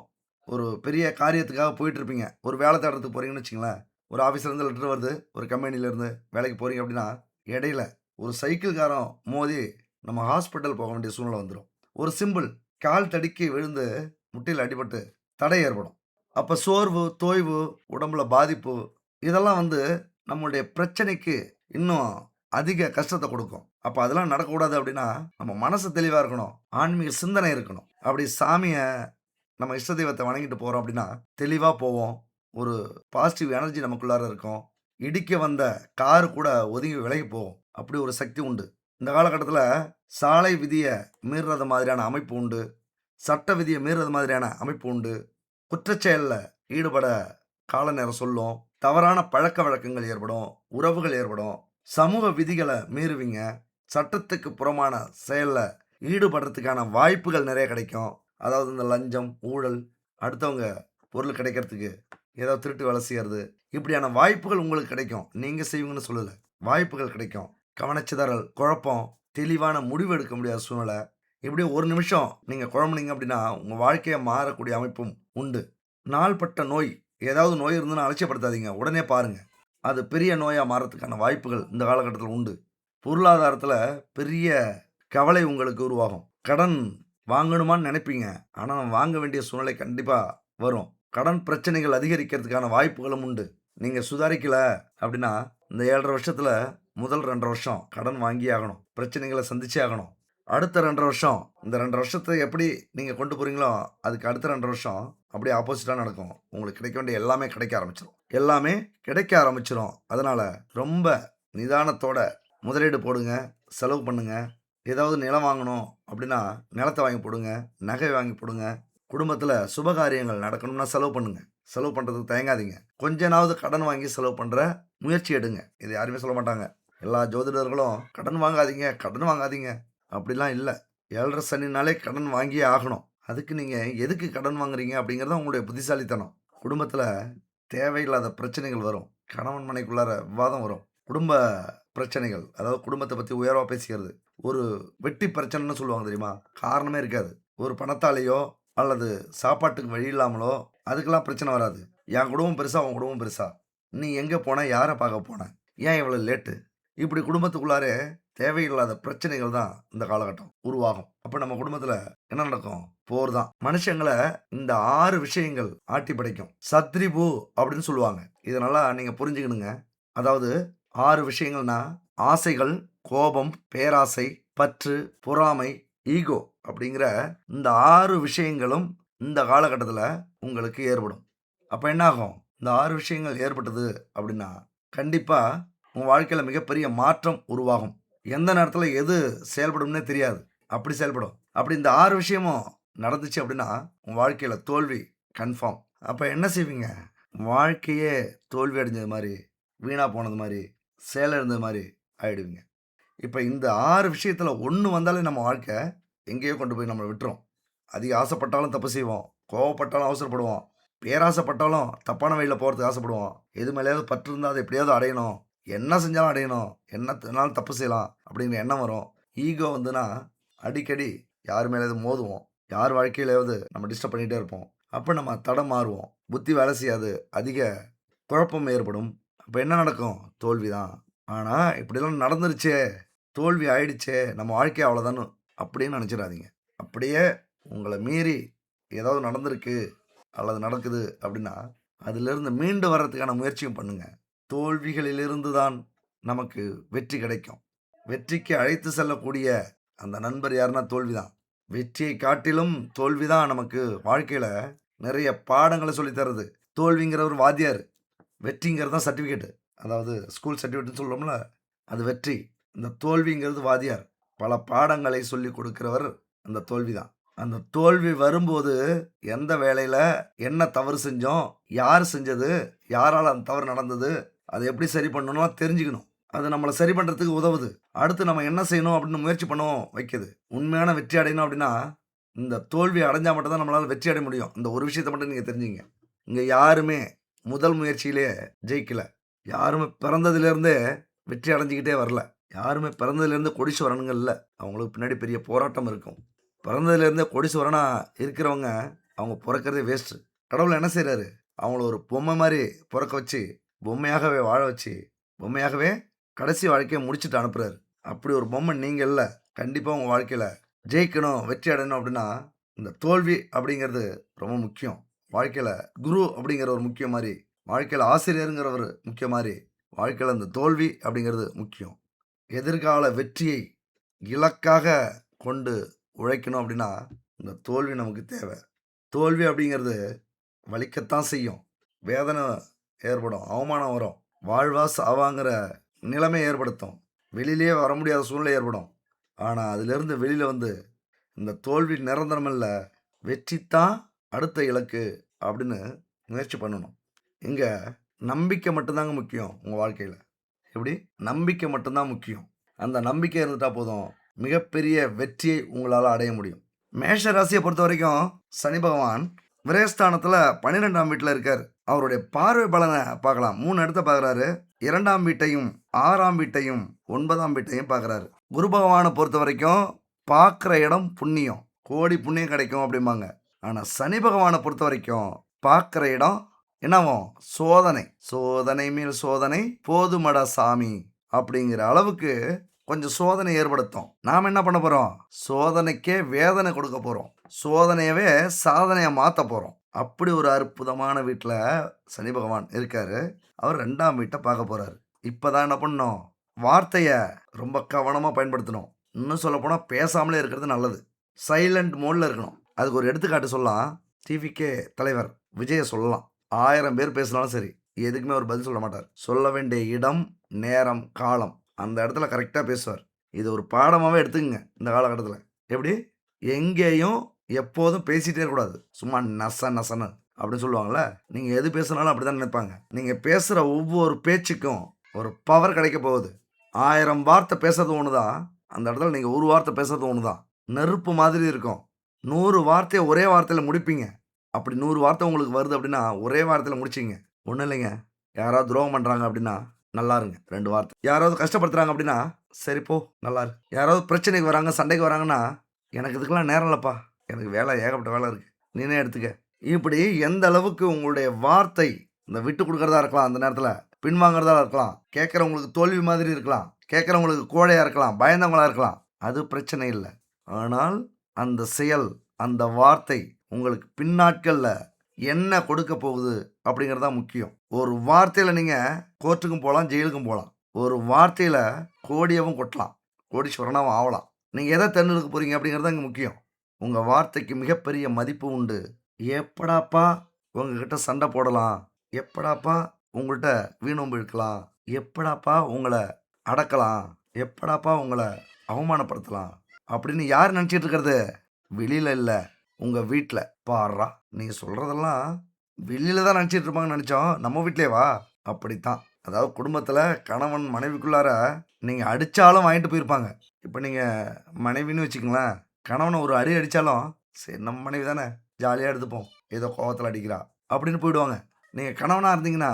ஒரு பெரிய காரியத்துக்காக போயிட்டுருப்பீங்க. ஒரு வேலை தேடுறதுக்கு போறீங்கன்னு வச்சுக்கங்களேன். ஒரு ஆஃபீஸ்லேருந்து லெட்டர் வருது. ஒரு கம்பெனிலேருந்து வேலைக்கு போறீங்க அப்டின்னா, இடையில ஒரு சைக்கிள்காரன் மோதி நம்ம ஹாஸ்பிட்டல் போக வேண்டிய சூழ்நிலை வந்துரும். ஒரு சிம்பிள் கால் தடுக்கி விழுந்து முட்டில அடிபட்டு தடை ஏற்படும். அப்ப சோர்வு, தோய்வு, உடம்புல பாதிப்பு இதெல்லாம் வந்து நம்மளுடைய பிரச்சனைக்கு இன்னும் அதிக கஷ்டத்த குடுக்கும். அப்ப அதெல்லாம் நடக்கக்கூடாது அப்டின்னா, நம்ம மனசு தெளிவா இருக்கணும். ஆன்மீக சிந்தனை இருக்கணும். அப்படி சாமிய நம்ம இஷ்ட தெய்வத்த வணங்கிட்டு போறோம் அப்டின்னா, தெளிவா போவோம். ஒரு பாசிட்டிவ் எனர்ஜி நமக்குள்ளார இருக்கும். இடிக்க வந்த கார் கூட ஒதுங்கி விலகி போகும். அப்படி ஒரு சக்தி உண்டு. இந்த காலகட்டத்தில சாலை விதிய மீறுறது மாதிரியான அமைப்பு உண்டு. சட்ட விதிய மீறுறது மாதிரியான அமைப்பு உண்டு. குற்றச் செயல்ல ஈடுபட கால நேரம் சொல்லும். தவறான பழக்கவழக்கங்கள் ஏற்படும். உறவுகள் ஏற்படும். சமூக விதிகள மீறுவீங்க. சட்டத்துக்கு புறமான செயல்ல ஈடுபடுறதுக்கான வாய்ப்புகள் நெறைய கிடைக்கும். அதாவது இந்த லஞ்சம், ஊழல், அடுத்தவங்க பொருள் கிடைக்கிறதுக்கு ஏதோ திருட்டு வேலை செய்யறது, இப்படியான வாய்ப்புகள் உங்களுக்கு கிடைக்கும். நீங்க செய்வீங்கன்னு சொல்லல. வாய்ப்புகள் கிடைக்கும். கவனச்சிதறல், குழப்பம், தெளிவான முடிவு எடுக்க முடியாத சூழ்நிலை. இப்படி ஒரு நிமிஷம் நீங்க குழம்புனீங்க அப்படின்னா, உங்க வாழ்க்கையே மாறக்கூடிய அமைப்பும் உண்டு. நாள்பட்ட நோய், ஏதாவது நோய் இருந்ததுன்னா அலட்சியப்படுத்தாதீங்க. உடனே பாருங்க. அது பெரிய நோயா மாறதுக்கான வாய்ப்புகள் இந்த காலகட்டத்தில உண்டு. பொருளாதாரத்தில பெரிய கவலை உங்களுக்கு உருவாகும். கடன் வாங்கணுமான்னு நெனைப்பீங்க. ஆனா வாங்க வேண்டிய சூழ்நிலை கண்டிப்பா வரும். கடன் பிரச்சனைகள் அதிகரிக்கிறதுக்கான வாய்ப்புகளும் உண்டு. நீங்க சுதாரிக்கல அப்டின்னா, இந்த 7 1/2 வருஷத்துல முதல் 2 1/2 வருஷம் கடன் வாங்கியே ஆகணும். பிரச்சனைகள சந்திச்சே ஆகணும். அடுத்த 2 1/2 வருஷம், இந்த 2 1/2 வருஷத்த எப்படி நீங்க கொண்டு போறீங்களோ, அதுக்கு அடுத்த 2 1/2 வருஷம் அப்படியே ஆப்போசிட்டா நடக்கும். உங்களுக்கு கிடைக்க வேண்டிய எல்லாமே கிடைக்க ஆரம்பிச்சுரும். எல்லாமே கிடைக்க ஆரம்பிச்சுரும். அதனால ரொம்ப நிதானத்தோட முதலீடு போடுங்க, செலவு பண்ணுங்க. ஏதாவது நிலம் வாங்கணும் அப்படின்னா, நிலத்த வாங்கி போடுங்க. நகை வாங்கி போடுங்க. குடும்பத்தில சுபகாரியங்கள் நடக்கணும்னா செலவு பண்ணுங்க. செலவு பண்ணுறதுக்கு தயங்காதீங்க. கொஞ்சனாவது கடன் வாங்கி செலவு பண்ணுற முயற்சி எடுங்க. இது யாருமே சொல்ல மாட்டாங்க. எல்லா ஜோதிடர்களும் கடன் வாங்காதீங்க, கடன் வாங்காதீங்க அப்படிலாம் இல்ல. 7:30 சனினாலே கடன் வாங்கியே ஆகணும். அதுக்கு நீங்க எதுக்கு கடன் வாங்குறீங்க அப்படிங்கிறது தான் உங்களுடைய புத்திசாலித்தனம். குடும்பத்தில தேவையில்லாத பிரச்சனைகள் வரும். கணவன் மனைவிக்குள்ளார விவாதம் வரும். குடும்ப பிரச்சனைகள், அதாவது குடும்பத்த பத்தி உயர்வா பேசிக்கிறது. ஒரு வெட்டி பிரச்சனைன்னு சொல்லுவாங்க தெரியுமா? காரணமே இருக்காது. ஒரு பணத்தாலேயோ அல்லது சாப்பாட்டுக்கு வழி இல்லாமலோ அதுக்கெல்லாம் பிரச்சனை வராது. என் குடும்பம் பெருசா, உன் குடும்பம் பெருசா? நீ எங்க போன? யார பார்க்க போன? ஏன் இவ்வளோ லேட்டு? இப்படி குடும்பத்துக்குள்ளாரே தேவையில்லாத பிரச்சனைகள் தான் இந்த காலகட்டம் உருவாகும். அப்ப நம்ம குடும்பத்தில என்ன நடக்கும்? போர் தான். மனுஷங்கள இந்த 6 விஷயங்கள் ஆட்டி படைக்கும். சத்ரிபு அப்படின்னு சொல்லுவாங்க. இத நல்லா நீங்க புரிஞ்சுக்கணுங்க. அதாவது 6 விஷயங்கள்னா ஆசைகள், கோபம், பேராசை, பற்று, பொறாமை, ஈகோ அப்படிங்கிற இந்த 6 விஷயங்களும் இந்த காலகட்டத்தில உங்களுக்கு ஏற்படும். அப்ப என்ன ஆகும்? இந்த 6 விஷயங்கள் ஏற்பட்டது அப்படின்னா, கண்டிப்பா உங்க வாழ்க்கையில மிகப்பெரிய மாற்றம் உருவாகும். எந்த நேரத்தில எது செயல்படும்னே தெரியாது. அப்படி செயல்படும். அப்படி இந்த 6 விஷயமும் நடந்துச்சு அப்படின்னா, உங்க வாழ்க்கையில தோல்வி கன்ஃபார்ம். அப்ப என்ன செய்வீங்க? வாழ்க்கையே தோல்வி அடைஞ்சது மாரி, வீணா போனது மாரி, செயலிழந்தது மாரி ஆயிடுவீங்க. இப்ப இந்த 6 விஷயத்துல 1 வந்தாலே நம்ம வாழ்க்கை எங்கேயோ கொண்டு போய் நம்மள விட்டுரும். அதிக ஆசைப்பட்டாலும் தப்பு செய்வோம். கோவப்பட்டாலும் அவசரப்படுவோம். பேராசைப்பட்டாலும் தப்பான வழியில போறதுக்கு ஆசைப்படுவோம். எது மேலயாவது பற்று இருந்தா அத எப்படியாவது அடையணும். என்ன செஞ்சாலும் அடையணும். என்னத்துனாலும் தப்பு செய்யலாம் அப்படிங்கிற எண்ணம் வரும். ஈகோ வந்துனா அடிக்கடி யார் மேலயாவது மோதுவோம். யார் வாழ்க்கையிலயாவது நம்ம டிஸ்டர்ப் பண்ணிட்டே இருப்போம். அப்ப நம்ம தடமாறுவோம். புத்தி வேலை செய்யாது. அதிக குழப்பம் ஏற்படும். அப்ப என்ன நடக்கும்? தோல்விதான். ஆனா இப்படிலாம் நடந்துருச்சே! தோல்வி ஆயிடுச்சே! நம்ம வாழ்க்கை அவ்வளோதான்னு அப்படின்னு நெனச்சிராதீங்க. அப்படியே உங்கள மீறி ஏதாவது நடந்திருக்கு அல்லது நடக்குது அப்படின்னா, அதிலிருந்து மீண்டு வர்றதுக்கான முயற்சியும் பண்ணுங்க. தோல்விகளிலிருந்து தான் நமக்கு வெற்றி கிடைக்கும். வெற்றிக்கு அழைத்து செல்லக்கூடிய அந்த நண்பர் யாருன்னா தோல்விதான். வெற்றியை காட்டிலும் தோல்விதான் நமக்கு வாழ்க்கையில நிறைய பாடங்கள சொல்லி தருது. தோல்விங்கிற ஒரு வாத்தியார். வெற்றிங்கிறது தான் சர்டிஃபிகேட். அதாவது ஸ்கூல் சர்டிஃபிகேட்ன்னு சொல்றோம்ல, அது வெற்றி. இந்த தோல்விங்கிறது வாத்தியார். பல பாடங்களை சொல்லிக் கொடுக்கிறவர் அந்த தோல்விதான். அந்த தோல்வி வரும்போது எந்த வேலையில என்ன தவறு செஞ்சோம்? யார் செஞ்சது? யாரால அந்த தவறு நடந்தது? அத எப்படி சரி பண்ணணும்லாம் தெரிஞ்சுக்கணும். அது நம்மள சரி பண்றதுக்கு உதவுது. அடுத்து நம்ம என்ன செய்யணும் அப்படின்னு முயற்சி பண்ணவும் வைக்குது. உண்மையான வெற்றி அடையணும் அப்படின்னா, இந்த தோல்வி அடைஞ்சா மட்டும் தான் நம்மளால வெற்றி அடைய முடியும். இந்த ஒரு விஷயத்த மட்டும் நீங்க தெரிஞ்சுக்கங்க. இங்க யாருமே முதல் முயற்சியிலேயே ஜெயிக்கல. யாருமே பிறந்ததிலிருந்தே வெற்றி அடைஞ்சுக்கிட்டே வரல. யாருமே பிறந்ததிலிருந்து கோடீஸ்வரனுங்க இல்ல. அவங்களுக்கு பின்னாடி பெரிய போராட்டம் இருக்கும். பிறந்ததிலிருந்தே கோடீஸ்வரனா இருக்கிறவங்க, அவங்க பொறக்கிறதே வேஸ்ட்டு. கடவுள் என்ன செய்றாரு? அவங்கள ஒரு பொம்மை மாரி பொறக்க வச்சு, பொம்மையாகவே வாழ வச்சு, பொம்மையாகவே கடைசி வாழ்க்கைய முடிச்சுட்டு அனுப்புறாரு. அப்படி ஒரு பொம்மை நீங்க இல்ல. கண்டிப்பா உங்க வாழ்க்கையில ஜெயிக்கணும், வெற்றி அடையணும் அப்படின்னா, இந்த தோல்வி அப்படிங்கிறது ரொம்ப முக்கியம். வாழ்க்கையில குரு அப்படிங்கிற ஒரு முக்கியம் மாரி, வாழ்க்கையில ஆசிரியர்ங்கிறவரு முக்கியம் மாரி, வாழ்க்கையில இந்த தோல்வி அப்படிங்கிறது முக்கியம். எதிர்கால வெற்றியை இலக்காக கொண்டு உழைக்கணும் அப்படின்னா, இந்த தோல்வி நமக்கு தேவை. தோல்வி அப்படிங்கிறது வலிக்கத்தான் செய்யும். வேதனை ஏற்படும். அவமானம் வரும். வாழ்வா சாவாங்கிற நிலைமை ஏற்படுத்தும். வெளியிலேயே வர முடியாத சூழ்நிலை ஏற்படும். ஆனா, அதிலிருந்து வெளியில வந்து, இந்த தோல்வி நிரந்தரம் இல்ல. வெற்றி தான் அடுத்த இலக்கு அப்படின்னு முயற்சி பண்ணணும். இங்க நம்பிக்கை மட்டும் தாங்க முக்கியம் உங்க வாழ்க்கையில. எப்படி? நம்பிக்கை மட்டும் தான் முக்கியம். அந்த நம்பிக்கை இருந்துட்டா போதும். மிகப்பெரிய வெற்றியை உங்களால அடைய முடியும். மேஷ ராசிய பொறுத்தவரைக்கும் சனி பகவான் விரயஸ்தானத்துல 12ஆம் வீட்ல இருக்காரு. அவருடைய பார்வை பலன பார்க்கலாம். 3 இடத்த பார்க்குறாரு. 2ஆம் வீட்டையும், 6ஆம் வீட்டையும், 9ஆம் வீட்டையும் பார்க்குறாரு. குரு பகவான பொறுத்தவரைக்கும் பார்க்குற இடம் புண்ணியம். கோடி புண்ணியம் கிடைக்கும் அப்படிம்பாங்க. ஆனா சனி பகவான பொறுத்தவரைக்கும் பார்க்குற இடம் என்னவாம்? சோதனை. சோதனை மேல் சோதனை போதுமடா சாமி அப்படிங்கிற அளவுக்கு கொஞ்சம் சோதனை ஏற்படுத்தும். நாம என்ன பண்ண போறோம்? சோதனைக்கே வேதனை கொடுக்க போறோம். சோதனையவே சாதனையா மாத்த போறோம். அப்படி ஒரு அற்புதமான வீட்ல சனி பகவான் இருக்காரு. அவர் 2ஆம் வீட்ட பார்க்க போறாரு. இப்பதான் என்ன பண்ணணும்? வார்த்தைய ரொம்ப கவனமா பயன்படுத்தணும். இன்னும் சொல்லப்போனா பேசாமலே இருக்கிறது நல்லது. சைலன்ட் மோட்ல இருக்கணும். அதுக்கு ஒரு எடுத்துக்காட்டு சொல்லலாம். டிவிகே தலைவர் விஜய சொல்லலாம். 1000 பேர் பேசினாலும் சரி, எதுக்குமே அவர் பதில் சொல்ல மாட்டார். சொல்ல வேண்டிய இடம், நேரம், காலம் அந்த இடத்துல கரெக்ட்டா பேசுவார். இது ஒரு பாடமாவே எடுத்துக்கங்க இந்த காலகட்டத்தில. எப்படி? எங்கேயும் எப்போதும் பேசிட்டே இருக்கக்கூடாது. சும்மா நச நசன்னு. அப்படின்னு சொல்லுவாங்கல்ல. நீங்க எது பேசுனாலும் அப்படிதான் நினைப்பாங்க. நீங்க பேசுற ஒவ்வொரு பேச்சுக்கும் ஒரு பவர் கிடைக்க போகுது. 1000 வார்த்தை பேசுறது ஒண்ணு தான். அந்த இடத்துல நீங்க ஒரு வார்த்தை பேசுறது ஒண்ணு தான். நெருப்பு மாதிரி இருக்கும். 100 வார்த்தைய ஒரே வார்த்தையில முடிப்பீங்க. அப்படி 100 வார்த்தை உங்களுக்கு வருது அப்படின்னா, ஒரே வார்த்தையில முடிச்சீங்க. ஒண்ணும் இல்லைங்க. யாராவது துரோகம் பண்றாங்க அப்படின்னா, நல்லா இருங்க 2 வார்த்தை. யாராவது கஷ்டப்படுத்துறாங்க அப்படின்னா, சரி போ நல்லா இரு. யாராவது பிரச்சனைக்கு வராங்க, சண்டைக்கு வராங்கன்னா, எனக்கு இதுக்கெல்லாம் நேரம் இல்லப்பா. எனக்கு வேலை ஏகப்பட்ட வேலை இருக்கு. நீனே எடுத்துக்க. இப்படி எந்த அளவுக்கு உங்களுடைய வார்த்தை, இந்த விட்டு குடுக்கிறதா இருக்கலாம் அந்த நேரத்தில, பின்வாங்குறதா இருக்கலாம், கேட்கிறவங்களுக்கு தோல்வி மாதிரி இருக்கலாம், கேட்கிறவங்களுக்கு கோழையா இருக்கலாம், பயந்தவங்களா இருக்கலாம். அது பிரச்சனை இல்ல. ஆனால் அந்த செயல், அந்த வார்த்தை உங்களுக்கு பின்னாட்கள்ல என்ன கொடுக்க போகுது அப்படிங்கிறது தான் முக்கியம். ஒரு வார்த்தையில நீங்க கோர்ட்டுக்கும் போலாம், ஜெயிலுக்கும் போலாம். ஒரு வார்த்தையில கோடியவும் கொட்டலாம். கோடீஸ்வரனாவும் ஆவலாம். நீங்க எத தேர்ந்தெடுக்க போறீங்க அப்படிங்கிறது தான் இங்க முக்கியம். உங்க வார்த்தைக்கு மிகப்பெரிய மதிப்பு உண்டு. எப்படாப்பா உங்ககிட்ட சண்டை போடலாம்? எப்படாப்பா உங்கள்ட்ட வீண் வம்பு இழுக்கலாம்? எப்படாப்பா உங்கள அடக்கலாம்? எப்படாப்பா உங்கள அவமானப்படுத்தலாம்? அப்படின்னு யார் நினைச்சிட்டு இருக்கிறது? வெளியில இல்ல, உங்க வீட்ல. பார்றா! நீங்க சொல்றதெல்லாம் வெளியில தான் நினைச்சிட்டு இருப்பாங்கன்னு நெனச்சோம். நம்ம வீட்லயேவா? அப்படித்தான். அதாவது குடும்பத்தில கணவன் மனைவிக்குள்ளார நீங்க அடிச்சாலும் வாங்கிட்டு போயிருப்பாங்க. இப்ப நீங்க மனைவின்னு வச்சுக்கங்களேன். கணவன ஒரு அடி அடிச்சாலும், சரி நம்ம மனைவி தானே ஜாலியா எடுத்துப்போம். ஏதோ கோவத்தில அடிக்கிறா அப்படின்னு போயிடுவாங்க. நீங்க கணவனா இருந்தீங்கன்னா,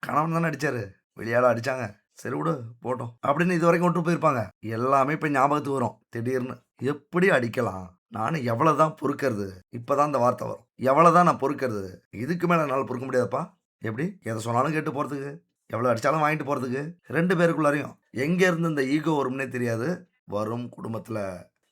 கணவன் தானே அடிச்சாரு. வெளியாள அடிச்சாங்க. சரி விடு போட்டும். அப்படின்னு இதுவரைக்கும் விட்டு போயிருப்பாங்க. எல்லாமே இப்ப ஞாபகத்துக்கு வரும். திடீர்னு எப்படி அடிக்கலாம்? நானும் எவ்வளவுதான் பொறுக்கிறது? இப்பதான் அந்த வார்த்தை வரும். எவ்வளவுதான் நான் பொறுக்கிறது? இதுக்கு மேல என்னால பொறுக்க முடியாதுப்பா. எப்படி? எத சொன்னாலும் கேட்டு போறதுக்கு, எவ்வளவு அடிச்சாலும் வாங்கிட்டு போறதுக்கு 2 பேருக்குள்ளாரையும் எங்க இருந்து இந்த ஈகோ வரும்னே தெரியாது. வரும் குடும்பத்துல.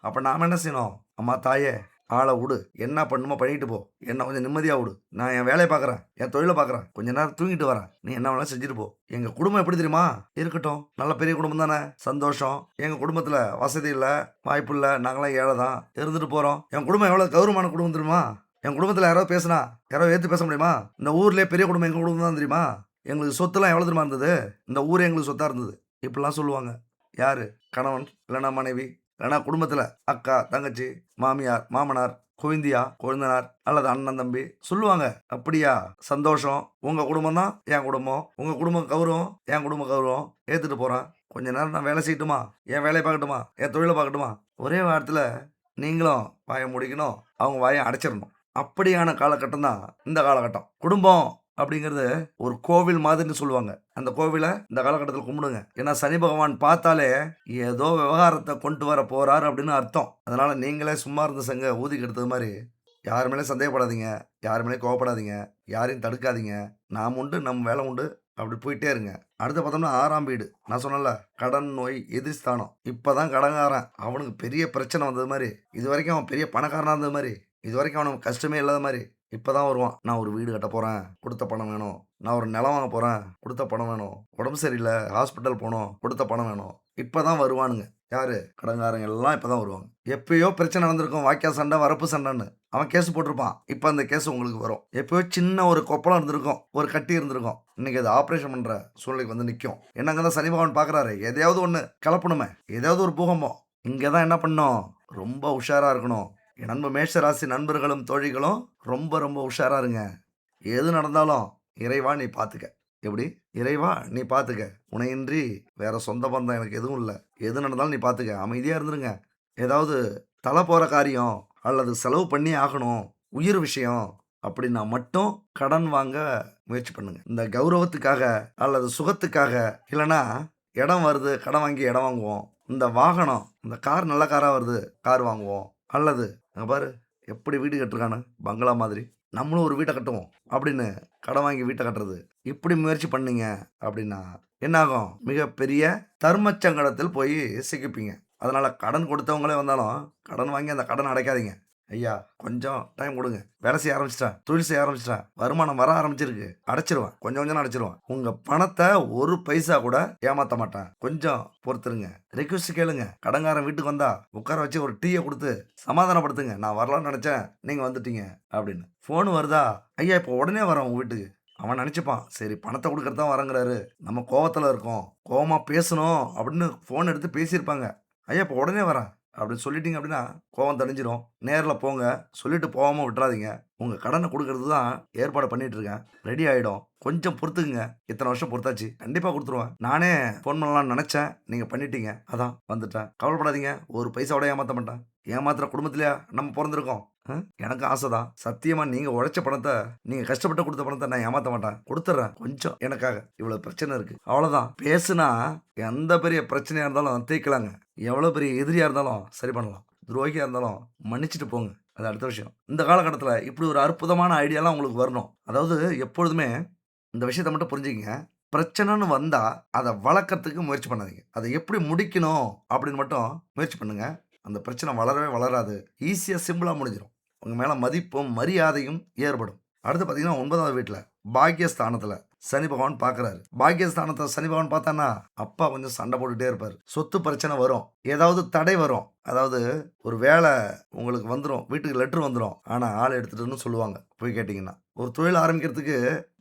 அப்ப நாம என்ன செய்யணும்? அம்மா தாயே ஆள உடு. என்ன பண்ணுமோ பண்ணிட்டு போ. என்ன கொஞ்சம் நிம்மதியா உடு. நான் என் வேலைய பார்க்குறேன். என் தொழில பார்க்குறேன். கொஞ்ச நேரம் தூங்கிட்டு வரேன். நீ என்ன வேணாலும் செஞ்சுட்டு போ. எங்க குடும்பம் எப்படி தெரியுமா? இருக்கட்டும். நல்ல பெரிய குடும்பம் தானே. சந்தோஷம். எங்க குடும்பத்துல வசதி இல்ல, வாய்ப்பு இல்ல. நாங்கலாம் ஏழை தான். இருந்துட்டு போறோம். என் குடும்பம் எவ்வளவு கௌரவமான குடும்பம் தெரியுமா? என் குடும்பத்துல யாராவது பேசுனா, யாராவது எதிர்த்து பேச முடியுமா? இந்த ஊர்லயே பெரிய குடும்பம் எங்க குடும்பம் தான் தெரியுமா? எங்களுக்கு சொத்துலாம் எவ்வளவு தெரியுமா இருந்தது? இந்த ஊரே எங்களுக்கு சொத்தா இருந்தது. இப்படிலாம் சொல்லுவாங்க. யாரு? கணவன், இல்லன்னா மனைவி, இல்லன்னா குடும்பத்துல அக்கா, தங்கச்சி, மாமியார், மாமனார், கொழுந்தியா, கொழுந்தனார் அல்லது அண்ணன், தம்பி சொல்லுவாங்க. அப்படியா? சந்தோஷம். உங்க குடும்பம் தான் என் குடும்பம். உங்க குடும்பம் கௌரவம், என் குடும்பம் கௌரவம். ஏத்துட்டு போறேன். கொஞ்ச நேரம் நான் வேலை செய்யட்டுமா? என் வேலைய பார்க்கட்டுமா? என் தொழில பார்க்கட்டுமா? ஒரே வாரத்துல நீங்களும் வாய மூடிக்கணும். அவங்க வாய அடைச்சிரணும். அப்படியான காலகட்டம் தான் இந்த காலகட்டம். குடும்பம் அப்படிங்கிறது ஒரு கோவில் மாதிரின்னு சொல்லுவாங்க. அந்த கோவில இந்த காலகட்டத்தில கும்பிடுங்க. ஏன்னா சனி பகவான் பார்த்தாலே ஏதோ விவகாரத்த கொண்டு வர போறார் அப்படின்னு அர்த்தம். அதனால நீங்களே சும்மா இருந்த சங்க ஊதி கெடுத்தது மாரி யார் மேலயும் சந்தேகப்படாதீங்க. யார் மேலயும் கோவப்படாதீங்க. யாரையும் தடுக்காதீங்க. நாம் உண்டு, நம் வேலை உண்டு. அப்படி போயிட்டே இருங்க. அடுத்து பார்த்தோம்னா 6ஆம் வீடு. நான் சொன்னேன்ல, கடன், நோய், எதிர்ஸ்தானம். இப்பதான் கடன்காரன். அவனுக்கு பெரிய பிரச்சனை வந்தது மாரி, இதுவரைக்கும் அவன் பெரிய பணக்காரனா இருந்தது மாரி, இதுவரைக்கும் அவனுக்கு கஷ்டமே இல்லாத மாரி, இப்பதான் வருவான். நான் ஒரு வீடு கட்டப் போறேன். குடுத்த பணம் வேணும். நான் ஒரு நிலம் வாங்க போறேன். குடுத்த பணம் வேணும். உடம்பு சரியில்ல. ஹாஸ்பிட்டல் போணும். குடுத்த பணம் வேணும். இப்பதான் வருவானுங்க. யாரு? கடன்காரங்க எல்லாம் இப்பதான் வருவாங்க. எப்பயோ பிரச்சனை நடந்திருக்கும். வாய்க்கா சண்டை, வரப்பு சண்டைன்னு. அவன் கேஸ் போட்டிருப்பான். இப்ப அந்த கேஸ் உங்களுக்கு வரும். எப்பயோ சின்ன ஒரு கொப்பளம் இருந்திருக்கும். ஒரு கட்டி இருந்திருக்கும். இன்னைக்கு அது ஆபரேஷன் பண்ற சூழ்நிலைக்கு வந்து நிக்கும். என்னங்க தான் சனி பகவான் பார்க்குறாரு. எதையாவது ஒண்ணு கலப்பணுமே. ஏதாவது ஒரு பூகம்பம். இங்க தான் என்ன பண்ணணும்? ரொம்ப உஷாரா இருக்கணும். என் நண்பர் மேஷ ராசி நண்பர்களும் தோழிகளும் ரொம்ப ரொம்ப உஷாரா இருங்க. எது நடந்தாலும் இறைவா நீ பார்த்துக்க. எப்படி? இறைவா நீ பார்த்துக்க. உனையின்றி வேற சொந்த பந்தம் எனக்கு எதுவும் இல்ல. எது நடந்தாலும் நீ பார்த்துக்க. அமைதியா இருந்துருங்க. ஏதாவது தல போற காரியம் அல்லது செலவு பண்ணியே ஆகணும். உயிர் விஷயம் அப்படின்னா மட்டும் கடன் வாங்க முயற்சி பண்ணுங்க. இந்த கௌரவத்துக்காக அல்லது சுகத்துக்காக இல்லனா இடம் வருது கடன் வாங்கி இடம் வாங்குவோம். இந்த வாகனம், இந்த கார் நல்ல காரா வருது கார் வாங்குவோம். அல்லது அங்க பாரு எப்படி வீடு கட்டுருக்கானு பங்களா மாதிரி. நம்மளும் ஒரு வீட்ட கட்டுவோம் அப்படின்னு கடன் வாங்கி வீட்ட கட்டுறது. இப்படி முயற்சி பண்ணீங்க அப்படின்னா என்ன ஆகும்? மிகப்பெரிய தர்ம சங்கடத்தில் போய் சிக்கிப்பீங்க. அதனால கடன் கொடுத்தவங்களே வந்தாலும் கடன் வாங்கி அந்த கடனை அடைக்காதீங்க. ஐயா கொஞ்சம் டைம் கொடுங்க. வேலை செய்ய ஆரம்பிச்சிட்டேன். தொழில் செய்ய ஆரம்பிச்சிட்டேன். வருமானம் வர ஆரம்பிச்சிருக்கு. அடைச்சிருவேன். கொஞ்சம் கொஞ்சம் அடைச்சிருவேன். உங்க பணத்தை ஒரு பைசா கூட ஏமாத்த மாட்டேன். கொஞ்சம் பொறுத்துருங்க. ரெக்வஸ்ட் கேளுங்க. கடன்காரன் வீட்டுக்கு வந்தா உட்கார வச்சு ஒரு டீயை கொடுத்து சமாதானப்படுத்துங்க. நான் வரலாம்னு நினைச்சேன். நீங்க வந்துட்டீங்க அப்படின்னு. ஃபோன் வருதா? ஐயா இப்போ உடனே வரேன் உங்க வீட்டுக்கு. அவன் நினைச்சுப்பான் சரி பணத்தை கொடுக்கறது தான் வரங்கிறாரு. நம்ம கோவத்துல இருக்கோம். கோவமா பேசணும் அப்படின்னு ஃபோன் எடுத்து பேசியிருப்பாங்க. ஐயா இப்போ உடனே வரேன் அப்படின்னு சொல்லிட்டீங்க அப்படின்னா, கோவம் தணிஞ்சிரும். நேர்ல போங்க. சொல்லிட்டு போகாம விட்றாதீங்க. உங்க கடன குடுக்கறது தான் ஏற்பாடு பண்ணிட்டு இருக்கேன். ரெடி ஆயிடும். கொஞ்சம் பொறுத்துக்குங்க. இத்தன வருஷம் பொறுத்தாச்சு. கண்டிப்பா குடுத்துருவேன். நானே ஃபோன் பண்ணலாம்னு நெனச்சேன். நீங்க பண்ணிட்டீங்க. அதான் வந்துட்டேன். கவலைப்படாதீங்க. ஒரு பைசாவோட ஏமாத்த மாட்டேன். ஏமாத்துற குடும்பத்திலயா நம்ம பொறந்திருக்கோம்? எனக்கு ஆசை தான். சத்தியமா நீங்க உழைச்ச பணத்த, நீங்க கஷ்டப்பட்டு குடுத்த பணத்த நான் ஏமாத்த மாட்டேன். குடுத்துர்றேன். கொஞ்சம் எனக்காக. இவ்வளவு பிரச்சனை இருக்கு. அவ்வளோதான். பேசுனா எந்த பெரிய பிரச்சனையா இருந்தாலும் தீர்க்கலாங்க. எவ்வளோ பெரிய எதிரியா இருந்தாலும் சரி பண்ணலாம். துரோகியா இருந்தாலும் மன்னிச்சுட்டு போங்க. அது அடுத்த விஷயம். இந்த காலகட்டத்தில இப்படி ஒரு அற்புதமான ஐடியாலாம் உங்களுக்கு வரணும். அதாவது எப்பொழுதுமே இந்த விஷயத்த மட்டும் புரிஞ்சுக்கங்க. பிரச்சனைன்னு வந்தா, அத வளர்க்கறதுக்கு முயற்சி பண்ணாதீங்க. அத எப்படி முடிக்கணும் அப்படின்னு மட்டும் முயற்சி பண்ணுங்க. அந்த பிரச்சனை வளரவே வளராது. ஈஸியா சிம்பிளா முடிஞ்சிரும். உங்க மேல மதிப்பும், மரியாதையும் ஏற்படும். அடுத்து பார்த்தீங்கன்னா 9வது வீட்ல பாக்கியஸ்தானத்தில சனி பகவான் பார்க்குறாரு. பாக்கியஸ்தானத்தில சனி பகவான் பார்த்தார்னா, அப்பா கொஞ்சம் சண்டை போட்டுட்டே இருப்பாரு. சொத்து பிரச்சனை வரும். ஏதாவது தடை வரும். அதாவது ஒரு வேலை உங்களுக்கு வந்துரும். வீட்டுக்கு லெட்டர் வந்துரும். ஆனா ஆள் எடுத்துட்டுன்னு சொல்லுவாங்க. போய் கேட்டீங்கன்னா. ஒரு தொழில் ஆரம்பிக்கிறதுக்கு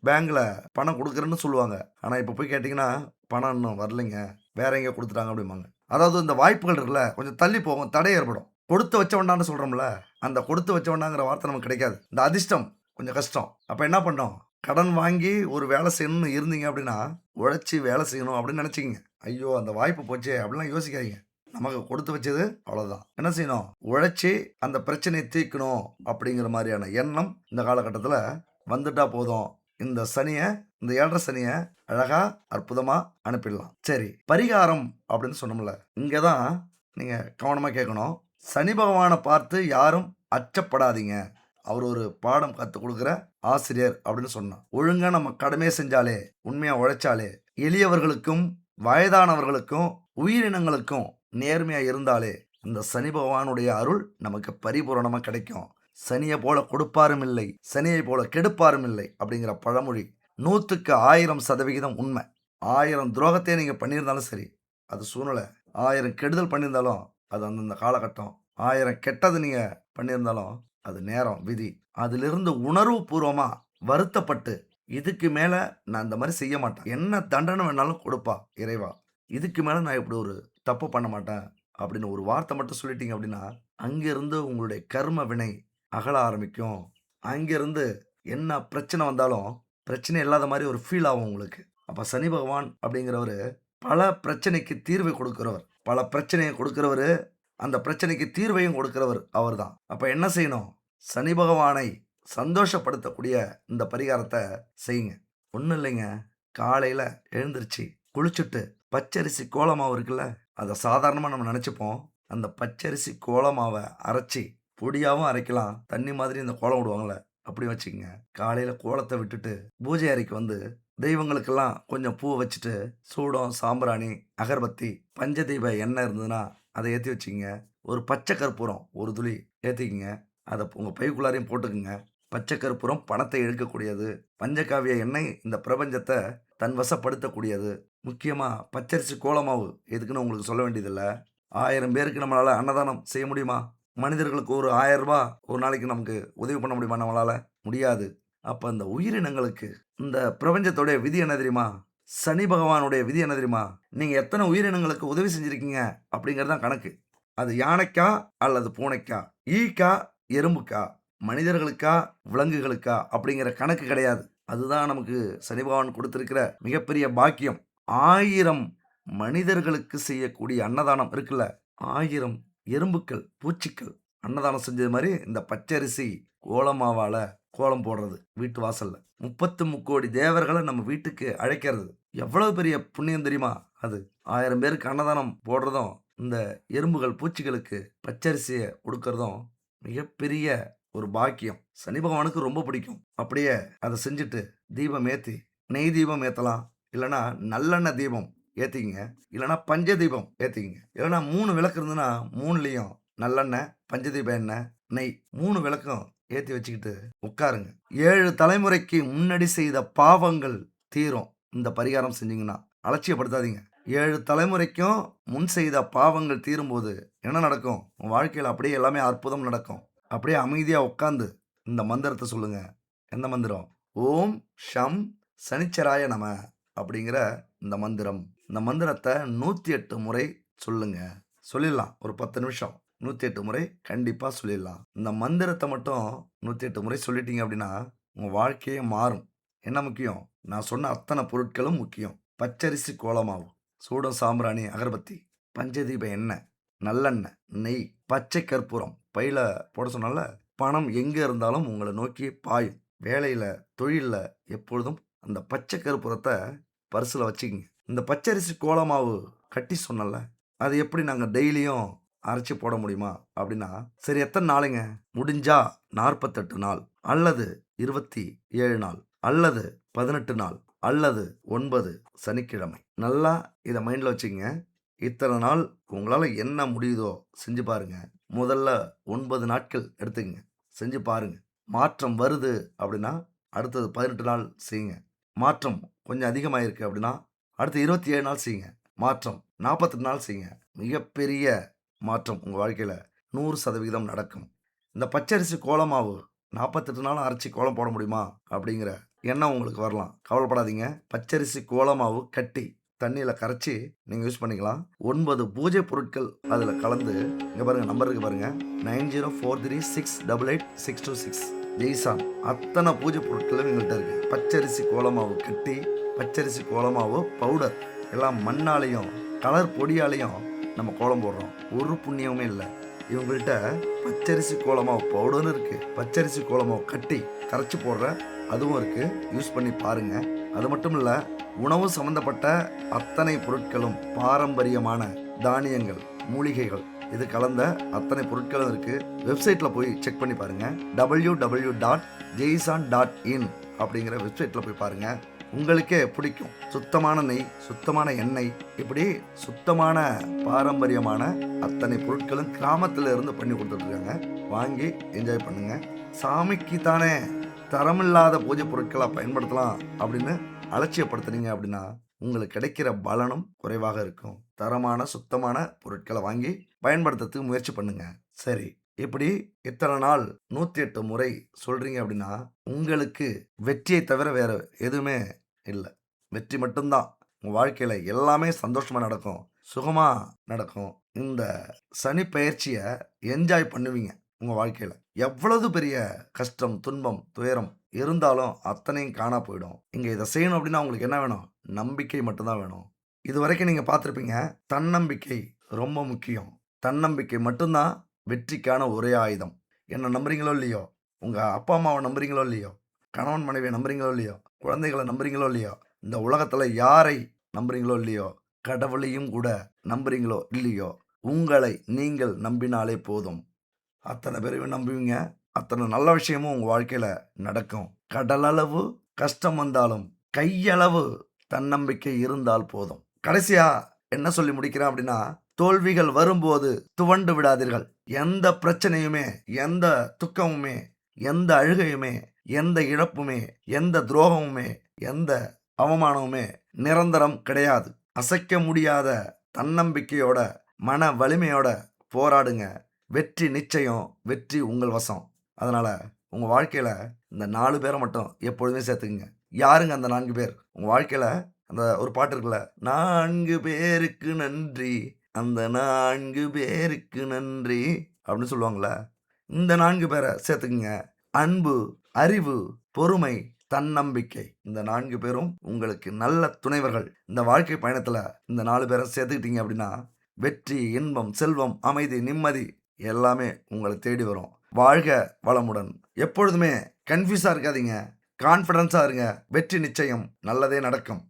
பேங்க்ல பணம் குடுக்குறேன்னு சொல்லுவாங்க. ஆனா இப்ப போய் கேட்டீங்கன்னா, பணம் இன்னும் வரலைங்க. வேற எங்கேயோ குடுத்துட்டாங்க அப்படிம்பாங்க. அதாவது இந்த வாய்ப்புகள் இருக்குல்ல, கொஞ்சம் தள்ளி போகும். தடை ஏற்படும். கொடுத்து வச்சவன்டான்னு சொல்றோம்ல, அந்த கொடுத்து வச்சவன்டாங்கிற வார்த்தை நமக்கு கிடைக்காது. இந்த அதிர்ஷ்டம் கொஞ்சம் கஷ்டம். அப்ப என்ன பண்ணணும்? கடன் வாங்கி ஒரு வேலை செய்யணும்னு இருந்தீங்க அப்படின்னா, உழைச்சு வேலை செய்யணும் அப்படின்னு நினைச்சுக்கங்க. ஐயோ! அந்த வாய்ப்பு போச்சே அப்படிலாம் யோசிக்காதீங்க. நமக்கு கொடுத்து வச்சது அவ்வளோதான். என்ன செய்யணும்? உழைச்சு அந்த பிரச்சனைய தீர்க்கணும் அப்படிங்கிற மாரியான எண்ணம் இந்த காலகட்டத்தில வந்துட்டா போதும். இந்த சனிய, இந்த 7 சனிய அழகா, அற்புதமா அனுப்பிடலாம். சரி, பரிகாரம் அப்படின்னு சொன்னோம்ல, இங்க தான் நீங்க கவனமா கேட்கணும். சனி பகவான பார்த்து யாரும் அச்சப்படாதீங்க. அவர் ஒரு பாடம் கத்துக் குடுக்குற ஆசிரியர் அப்படின்னு சொன்னான். ஒழுங்கா நம்ம கடமைய செஞ்சாலே, உண்மையா உழைச்சாலே, எளியவர்களுக்கும், வயதானவர்களுக்கும், உயிரினங்களுக்கும் நேர்மையா இருந்தாலே, இந்த சனி பகவானுடைய அருள் நமக்கு பரிபூரணமா கிடைக்கும். "சனிய போல கொடுப்பாரும் இல்லை, சனியை போல கெடுப்பாரும் இல்லை" அப்படிங்கிற பழமொழி 100க்கு 1000% உண்மை. 1000 துரோகத்தையே நீங்க பண்ணியிருந்தாலும் சரி, அது சூழ்நிலை. 1000 கெடுதல் பண்ணியிருந்தாலும், அது அந்தந்த காலகட்டம். 1000 கெட்டது நீங்க பண்ணியிருந்தாலும், அது நேரம், விதி. அதிலிருந்து உணர்வு பூர்வமா வருத்தப்பட்டு, இதுக்கு மேல நான் இந்த மாரி செய்ய மாட்டேன். என்ன தண்டனை வேணாலும் கொடுப்பா இறைவா. இதுக்கு மேல நான் இப்படி ஒரு தப்பு பண்ண மாட்டேன். அப்படின்னு ஒரு வார்த்தை மட்டும் சொல்லிட்டீங்க அப்படின்னா, அங்கிருந்து உங்களுடைய கர்ம வினை அகல ஆரம்பிக்கும். அங்கிருந்து என்ன பிரச்சனை வந்தாலும், பிரச்சனை இல்லாத மாரி ஒரு ஃபீல் ஆகும் உங்களுக்கு. அப்ப சனி பகவான் அப்படிங்கிறவரு பல பிரச்சனைக்கு தீர்வு கொடுக்கிறவர். பல பிரச்சனைய கொடுக்கிறவரு, அந்த பிரச்சனைக்கு தீர்வையும் கொடுக்கிறவர் அவர்தான். அப்ப என்ன செய்யணும்? சனி பகவானை சந்தோஷப்படுத்தக்கூடிய இந்த பரிகாரத்த செய்யுங்க. ஒண்ணும் இல்லைங்க. காலையில எழுந்திருச்சு, குளிச்சுட்டு, பச்சரிசி கோல மாவு இருக்குல்ல, அத சாதாரணமா நம்ம நெனச்சுப்போம். அந்த பச்சரிசி கோல மாவ அரைச்சு, பொடியாவும் அரைக்கலாம். தண்ணி மாதிரி இந்த கோலம் விடுவாங்கல்ல, அப்படி வச்சுக்கங்க. காலையில கோலத்த விட்டுட்டு, பூஜை அறைக்கு வந்து, தெய்வங்களுக்கெல்லாம் கொஞ்சம் பூ வச்சுட்டு, சூடம், சாம்பிராணி, அகர்பத்தி, பஞ்சதீப எண்ணெய் இருந்ததுன்னா, அத ஏத்தி வச்சுக்கங்க. ஒரு பச்சை கற்பூரம், ஒரு துளி ஏத்திக்கங்க. அத உங்க பைக்குள்ளாரையும் போட்டுக்கங்க. பச்சை கற்பூரம் பணத்தை இழுக்கக்கூடியது. பஞ்சகாவிய எண்ணெய் இந்த பிரபஞ்சத்த தன் வசப்படுத்தக்கூடியது. முக்கியமா பச்சரிசி கோலமாவு எதுக்குன்னு உங்களுக்கு சொல்ல வேண்டியதில்ல. 1000 பேருக்கு நம்மளால அன்னதானம் செய்ய முடியுமா? மனிதர்களுக்கு ஒரு ரூ. 1000 ஒரு நாளைக்கு நமக்கு உதவி பண்ண முடியுமா நம்மளால? முடியாது. அப்ப அந்த உயிரினங்களுக்கு இந்த பிரபஞ்சத்தோடைய விதி என்ன தெரியுமா? சனி பகவானுடைய விதி என்ன தெரியுமா? நீங்க எத்தன உயிரினங்களுக்கு உதவி செஞ்சிருக்கீங்க அப்படிங்கிறது தான் கணக்கு. அது யானைக்கா அல்லது பூனைக்கா? ஈக்கா? எறும்புக்கா? மனிதர்களுக்கா? விலங்குகளுக்கா? அப்படிங்கிற கணக்கு கிடையாது. அதுதான் நமக்கு சனி பகவான் குடுத்திருக்கிற மிகப்பெரிய பாக்கியம். 1000 மனிதர்களுக்கு செய்யக்கூடிய அன்னதானம் இருக்குல்ல, 1000 எறும்புக்கள், பூச்சிக்கள் அன்னதானம் செஞ்சது மாரி இந்த பச்சரிசி கோலமாவால கோலம் போடுறது வீட்டு வாசல்ல. 33,00,00,000 தேவர்கள நம்ம வீட்டுக்கு அழைக்கிறது. எவ்வளவு பெரிய புண்ணியம் தெரியுமா அது? 1000 பேருக்கு அன்னதானம் போடுறதும், இந்த எறும்புகள், பூச்சிகளுக்கு பச்சரிசிய குடுக்கறதும் மிகப்பெரிய ஒரு பாக்கியம். சனி பகவானுக்கு ரொம்ப பிடிக்கும். அப்படியே அத செஞ்சுட்டு தீபம் ஏத்தி, நெய் தீபம் ஏத்தலாம். இல்லன்னா நல்லெண்ணெய் தீபம் ஏத்திக்கங்க. இல்லன்னா பஞ்ச தீபம் ஏத்திக்கங்க. இல்லன்னா 3 விளக்கு இருந்ததுன்னா 3லயும் நல்லெண்ணெய், பஞ்சதீப எண்ணெய், நெய் 3 விளக்கும் ஏத்தி வச்சுக்கிட்டு உட்காருங்க. 7 தலைமுறைக்கு முன்னாடி செய்த பாவங்கள் தீரும். இந்த பரிகாரம் செஞ்சீங்கன்னா. அலட்சியப்படுத்தாதீங்க. 7 தலைமுறைக்கும் முன் செய்த பாவங்கள் தீரும்போது என்ன நடக்கும்? உங்க வாழ்க்கையில அப்படியே எல்லாமே அற்புதம் நடக்கும். அப்படியே அமைதியா உட்கார்ந்து இந்த மந்திரத்த சொல்லுங்க. எந்த மந்திரம்? ஓம் ஷம் சனிச்சராய நம அப்படிங்கிற இந்த மந்திரம். இந்த மந்திரத்த 108 முறை சொல்லுங்க. சொல்லிடலாம் ஒரு 10 நிமிஷம். 108 முறை கண்டிப்பா சொல்லிடலாம். இந்த மந்திரத்த மட்டும் 108 முறை சொல்லிட்டீங்க அப்படின்னா, உங்க வாழ்க்கையே மாறும். என்ன முக்கியம்? நான் சொன்ன அத்தன பொருட்களும் முக்கியம். பச்சரிசி கோலமாவு, சூடம் சாம்பிராணி, அகர்பத்தி, பஞ்சதீப எண்ணெய், நல்லெண்ணெய், நெய், பச்சை கற்பூரம். பையில போட சொன்னேன்ல, பணம் எங்க இருந்தாலும் உங்கள நோக்கி பாயும். வேலையில, தொழில்ல எப்பொழுதும் அந்த பச்சை கற்பூரத்த பர்ஸ்ல வச்சுக்கங்க. இந்த பச்சரிசி கோலமாவு கட்டி சொன்னேன்ல, அது எப்படி நாங்க டெய்லியும் அரைச்சு போட முடியுமா? அப்படின்னா, சரி எத்தன நாளுங்க? முடிஞ்சா 48 நாள், அல்லது 27 நாள், அல்லது 18 நாள், அல்லது 9 சனிக்கிழமை. நல்லா இத மைண்ட்ல வச்சுக்கங்க. இத்தன நாள் உங்களால என்ன முடியுதோ செஞ்சு பாருங்க. முதல்ல 9 நாட்கள் எடுத்துக்கங்க. செஞ்சு பாருங்க. மாற்றம் வருது அப்படின்னா, அடுத்தது 18 நாள் செய்யுங்க. மாற்றம் கொஞ்சம் அதிகமாயிருக்கு அப்படின்னா, அடுத்து 27 நாள் செய்யுங்க. மாற்றம் 48 நாள் செய்யுங்க. மிகப்பெரிய மாற்றம் உங்க வாழ்க்கையில 100% நடக்கும். இந்த பச்சரிசி கோலமாவு 48 நாள் அரைச்சு கோலம் போட முடியுமா? அப்படிங்கிற எண்ணம் உங்களுக்கு வரலாம். கவலைப்படாதீங்க. பச்சரிசி கோலமாவு கட்டி தண்ணீல கரைச்சு நீங்க யூஸ் பண்ணிக்கலாம். 9 பூஜை பொருட்கள் அதுல கலந்து இங்க பாருங்க, நம்பர் இருக்கு பாருங்க. 9043688626 ஜெய்சான். அத்தனை பூஜை பொருட்களும் எங்கள்கிட்ட இருக்கு. பச்சரிசி கோலமாவு கட்டி, பச்சரிசி கோலமாவு பவுடர், எல்லாம் மண்ணாலையும் கலர் பொடியாலையும் நம்ம கோலம் போடுறோம். ஒரு புண்ணியமுமே இல்லை. இவங்கள்ட்ட பச்சரிசி கோலமாவு பவுடரும் இருக்கு, பச்சரிசி கோலமாவு கட்டி கரைச்சி போடுற அதுவும் இருக்கு. யூஸ் பண்ணி பாருங்க. அது மட்டும் இல்ல, உணவு சம்பந்தப்பட்ட அத்தனை பொருட்களும் பாரம்பரியமான தானியங்கள், மூலிகைகள் இது கலந்த அத்தனை பொருட்களும் இருக்கு. வெப்சைட்ல போய் செக் பண்ணி பாருங்க. www.jaisan.in அப்படிங்கிற வெப்சைட்ல போய் பாருங்க. உங்களுக்கே பிடிக்கும். சுத்தமான நெய், சுத்தமான எண்ணெய், இப்படி சுத்தமான பாரம்பரியமான அத்தனை பொருட்களும் கிராமத்துல இருந்து பண்ணி கொடுத்துட்ருக்காங்க. வாங்கி என்ஜாய் பண்ணுங்க. சாமிக்கு தானே தரமில்லாத பூஜை பொருட்களை பயன்படுத்தலாம் அப்படின்னு அலட்சியப்படுத்துனீங்க அப்படின்னா உங்களுக்கு கிடைக்கிற பலனும் குறைவாக இருக்கும். தரமான சுத்தமான பொருட்களை வாங்கி பயன்படுத்துறதுக்கு முயற்சி பண்ணுங்க. சரி, இப்படி இத்தனை நாள் 108 முறை சொல்றீங்க அப்படின்னா உங்களுக்கு வெற்றியை தவிர வேற எதுவுமே இல்லை. வெற்றி மட்டும்தான். உங்க வாழ்க்கையில எல்லாமே சந்தோஷமா நடக்கும், சுகமா நடக்கும். இந்த சனி பயிற்சியை என்ஜாய் பண்ணுவீங்க. உங்க வாழ்க்கையில எவ்வளவு பெரிய கஷ்டம், துன்பம், துயரம் இருந்தாலும் அத்தனையும் காணா போயிடும். இங்க இதை செய்யணும் அப்படின்னா உங்களுக்கு என்ன வேணும்? நம்பிக்கை மட்டும்தான் வேணும். இது வரைக்கும் நீங்க பார்த்துருப்பீங்க, தன்னம்பிக்கை ரொம்ப முக்கியம். தன்னம்பிக்கை மட்டும்தான் வெற்றிக்கான ஒரே ஆயுதம். என்ன நம்புறீங்களோ இல்லையோ, உங்க அப்பா அம்மாவை நம்புறீங்களோ இல்லையோ, கணவன் மனைவியை நம்புறீங்களோ இல்லையோ, குழந்தைகளை நம்புறீங்களோ இல்லையோ, இந்த உலகத்துல யாரை நம்புறீங்களோ இல்லையோ, கடவுளையும் கூட நம்புறீங்களோ இல்லையோ, உங்களை நீங்கள் நம்பினாலே போதும். அத்தனை பேரையும் நம்புவீங்க. அத்தனை நல்ல விஷயமும் உங்க வாழ்க்கையில நடக்கும். கடலளவு கஷ்டம் வந்தாலும் கையளவு தன்னம்பிக்கை இருந்தால் போதும். கடைசியா என்ன சொல்லி முடிக்கிறேன் அப்படின்னா, தோல்விகள் வரும்போது துவண்டு விடாதீர்கள். எந்த பிரச்சனையுமே, எந்த துக்கமுமே, எந்த அழுகையுமே, எந்த இழப்புமே, எந்த துரோகமுமே, எந்த அவமானமுமே நிரந்தரம் கிடையாது. அசைக்க முடியாத தன்னம்பிக்கையோட, மன வலிமையோட போராடுங்க. வெற்றி நிச்சயம். வெற்றி உங்கள் வசம். அதனால உங்க வாழ்க்கையில இந்த 4 பேரை மட்டும் எப்பொழுதுமே சேர்த்துக்குங்க. யாருங்க அந்த 4 பேர்? உங்க வாழ்க்கையில அந்த ஒரு பாட்டு இருக்குல்ல, 4 பேருக்கு நன்றி, அந்த 4 பேருக்கு நன்றி அப்படின்னு சொல்லுவாங்கல்ல. இந்த 4 பேரை சேர்த்துக்குங்க. அன்பு, அறிவு, பொறுமை, தன்னம்பிக்கை. இந்த 4 பேரும் உங்களுக்கு நல்ல துணைவர்கள். இந்த வாழ்க்கை பயணத்துல இந்த 4 பேரை சேர்த்துக்கிட்டீங்க அப்படின்னா வெற்றி, இன்பம், செல்வம், அமைதி, நிம்மதி எல்லாமே உங்களை தேடி வரும். வாழ்க வளமுடன். எப்பொழுதுமே கன்ஃபியூஸா இருக்காதீங்க. கான்ஃபிடன்ஸா இருங்க. வெற்றி நிச்சயம். நல்லதே நடக்கும்.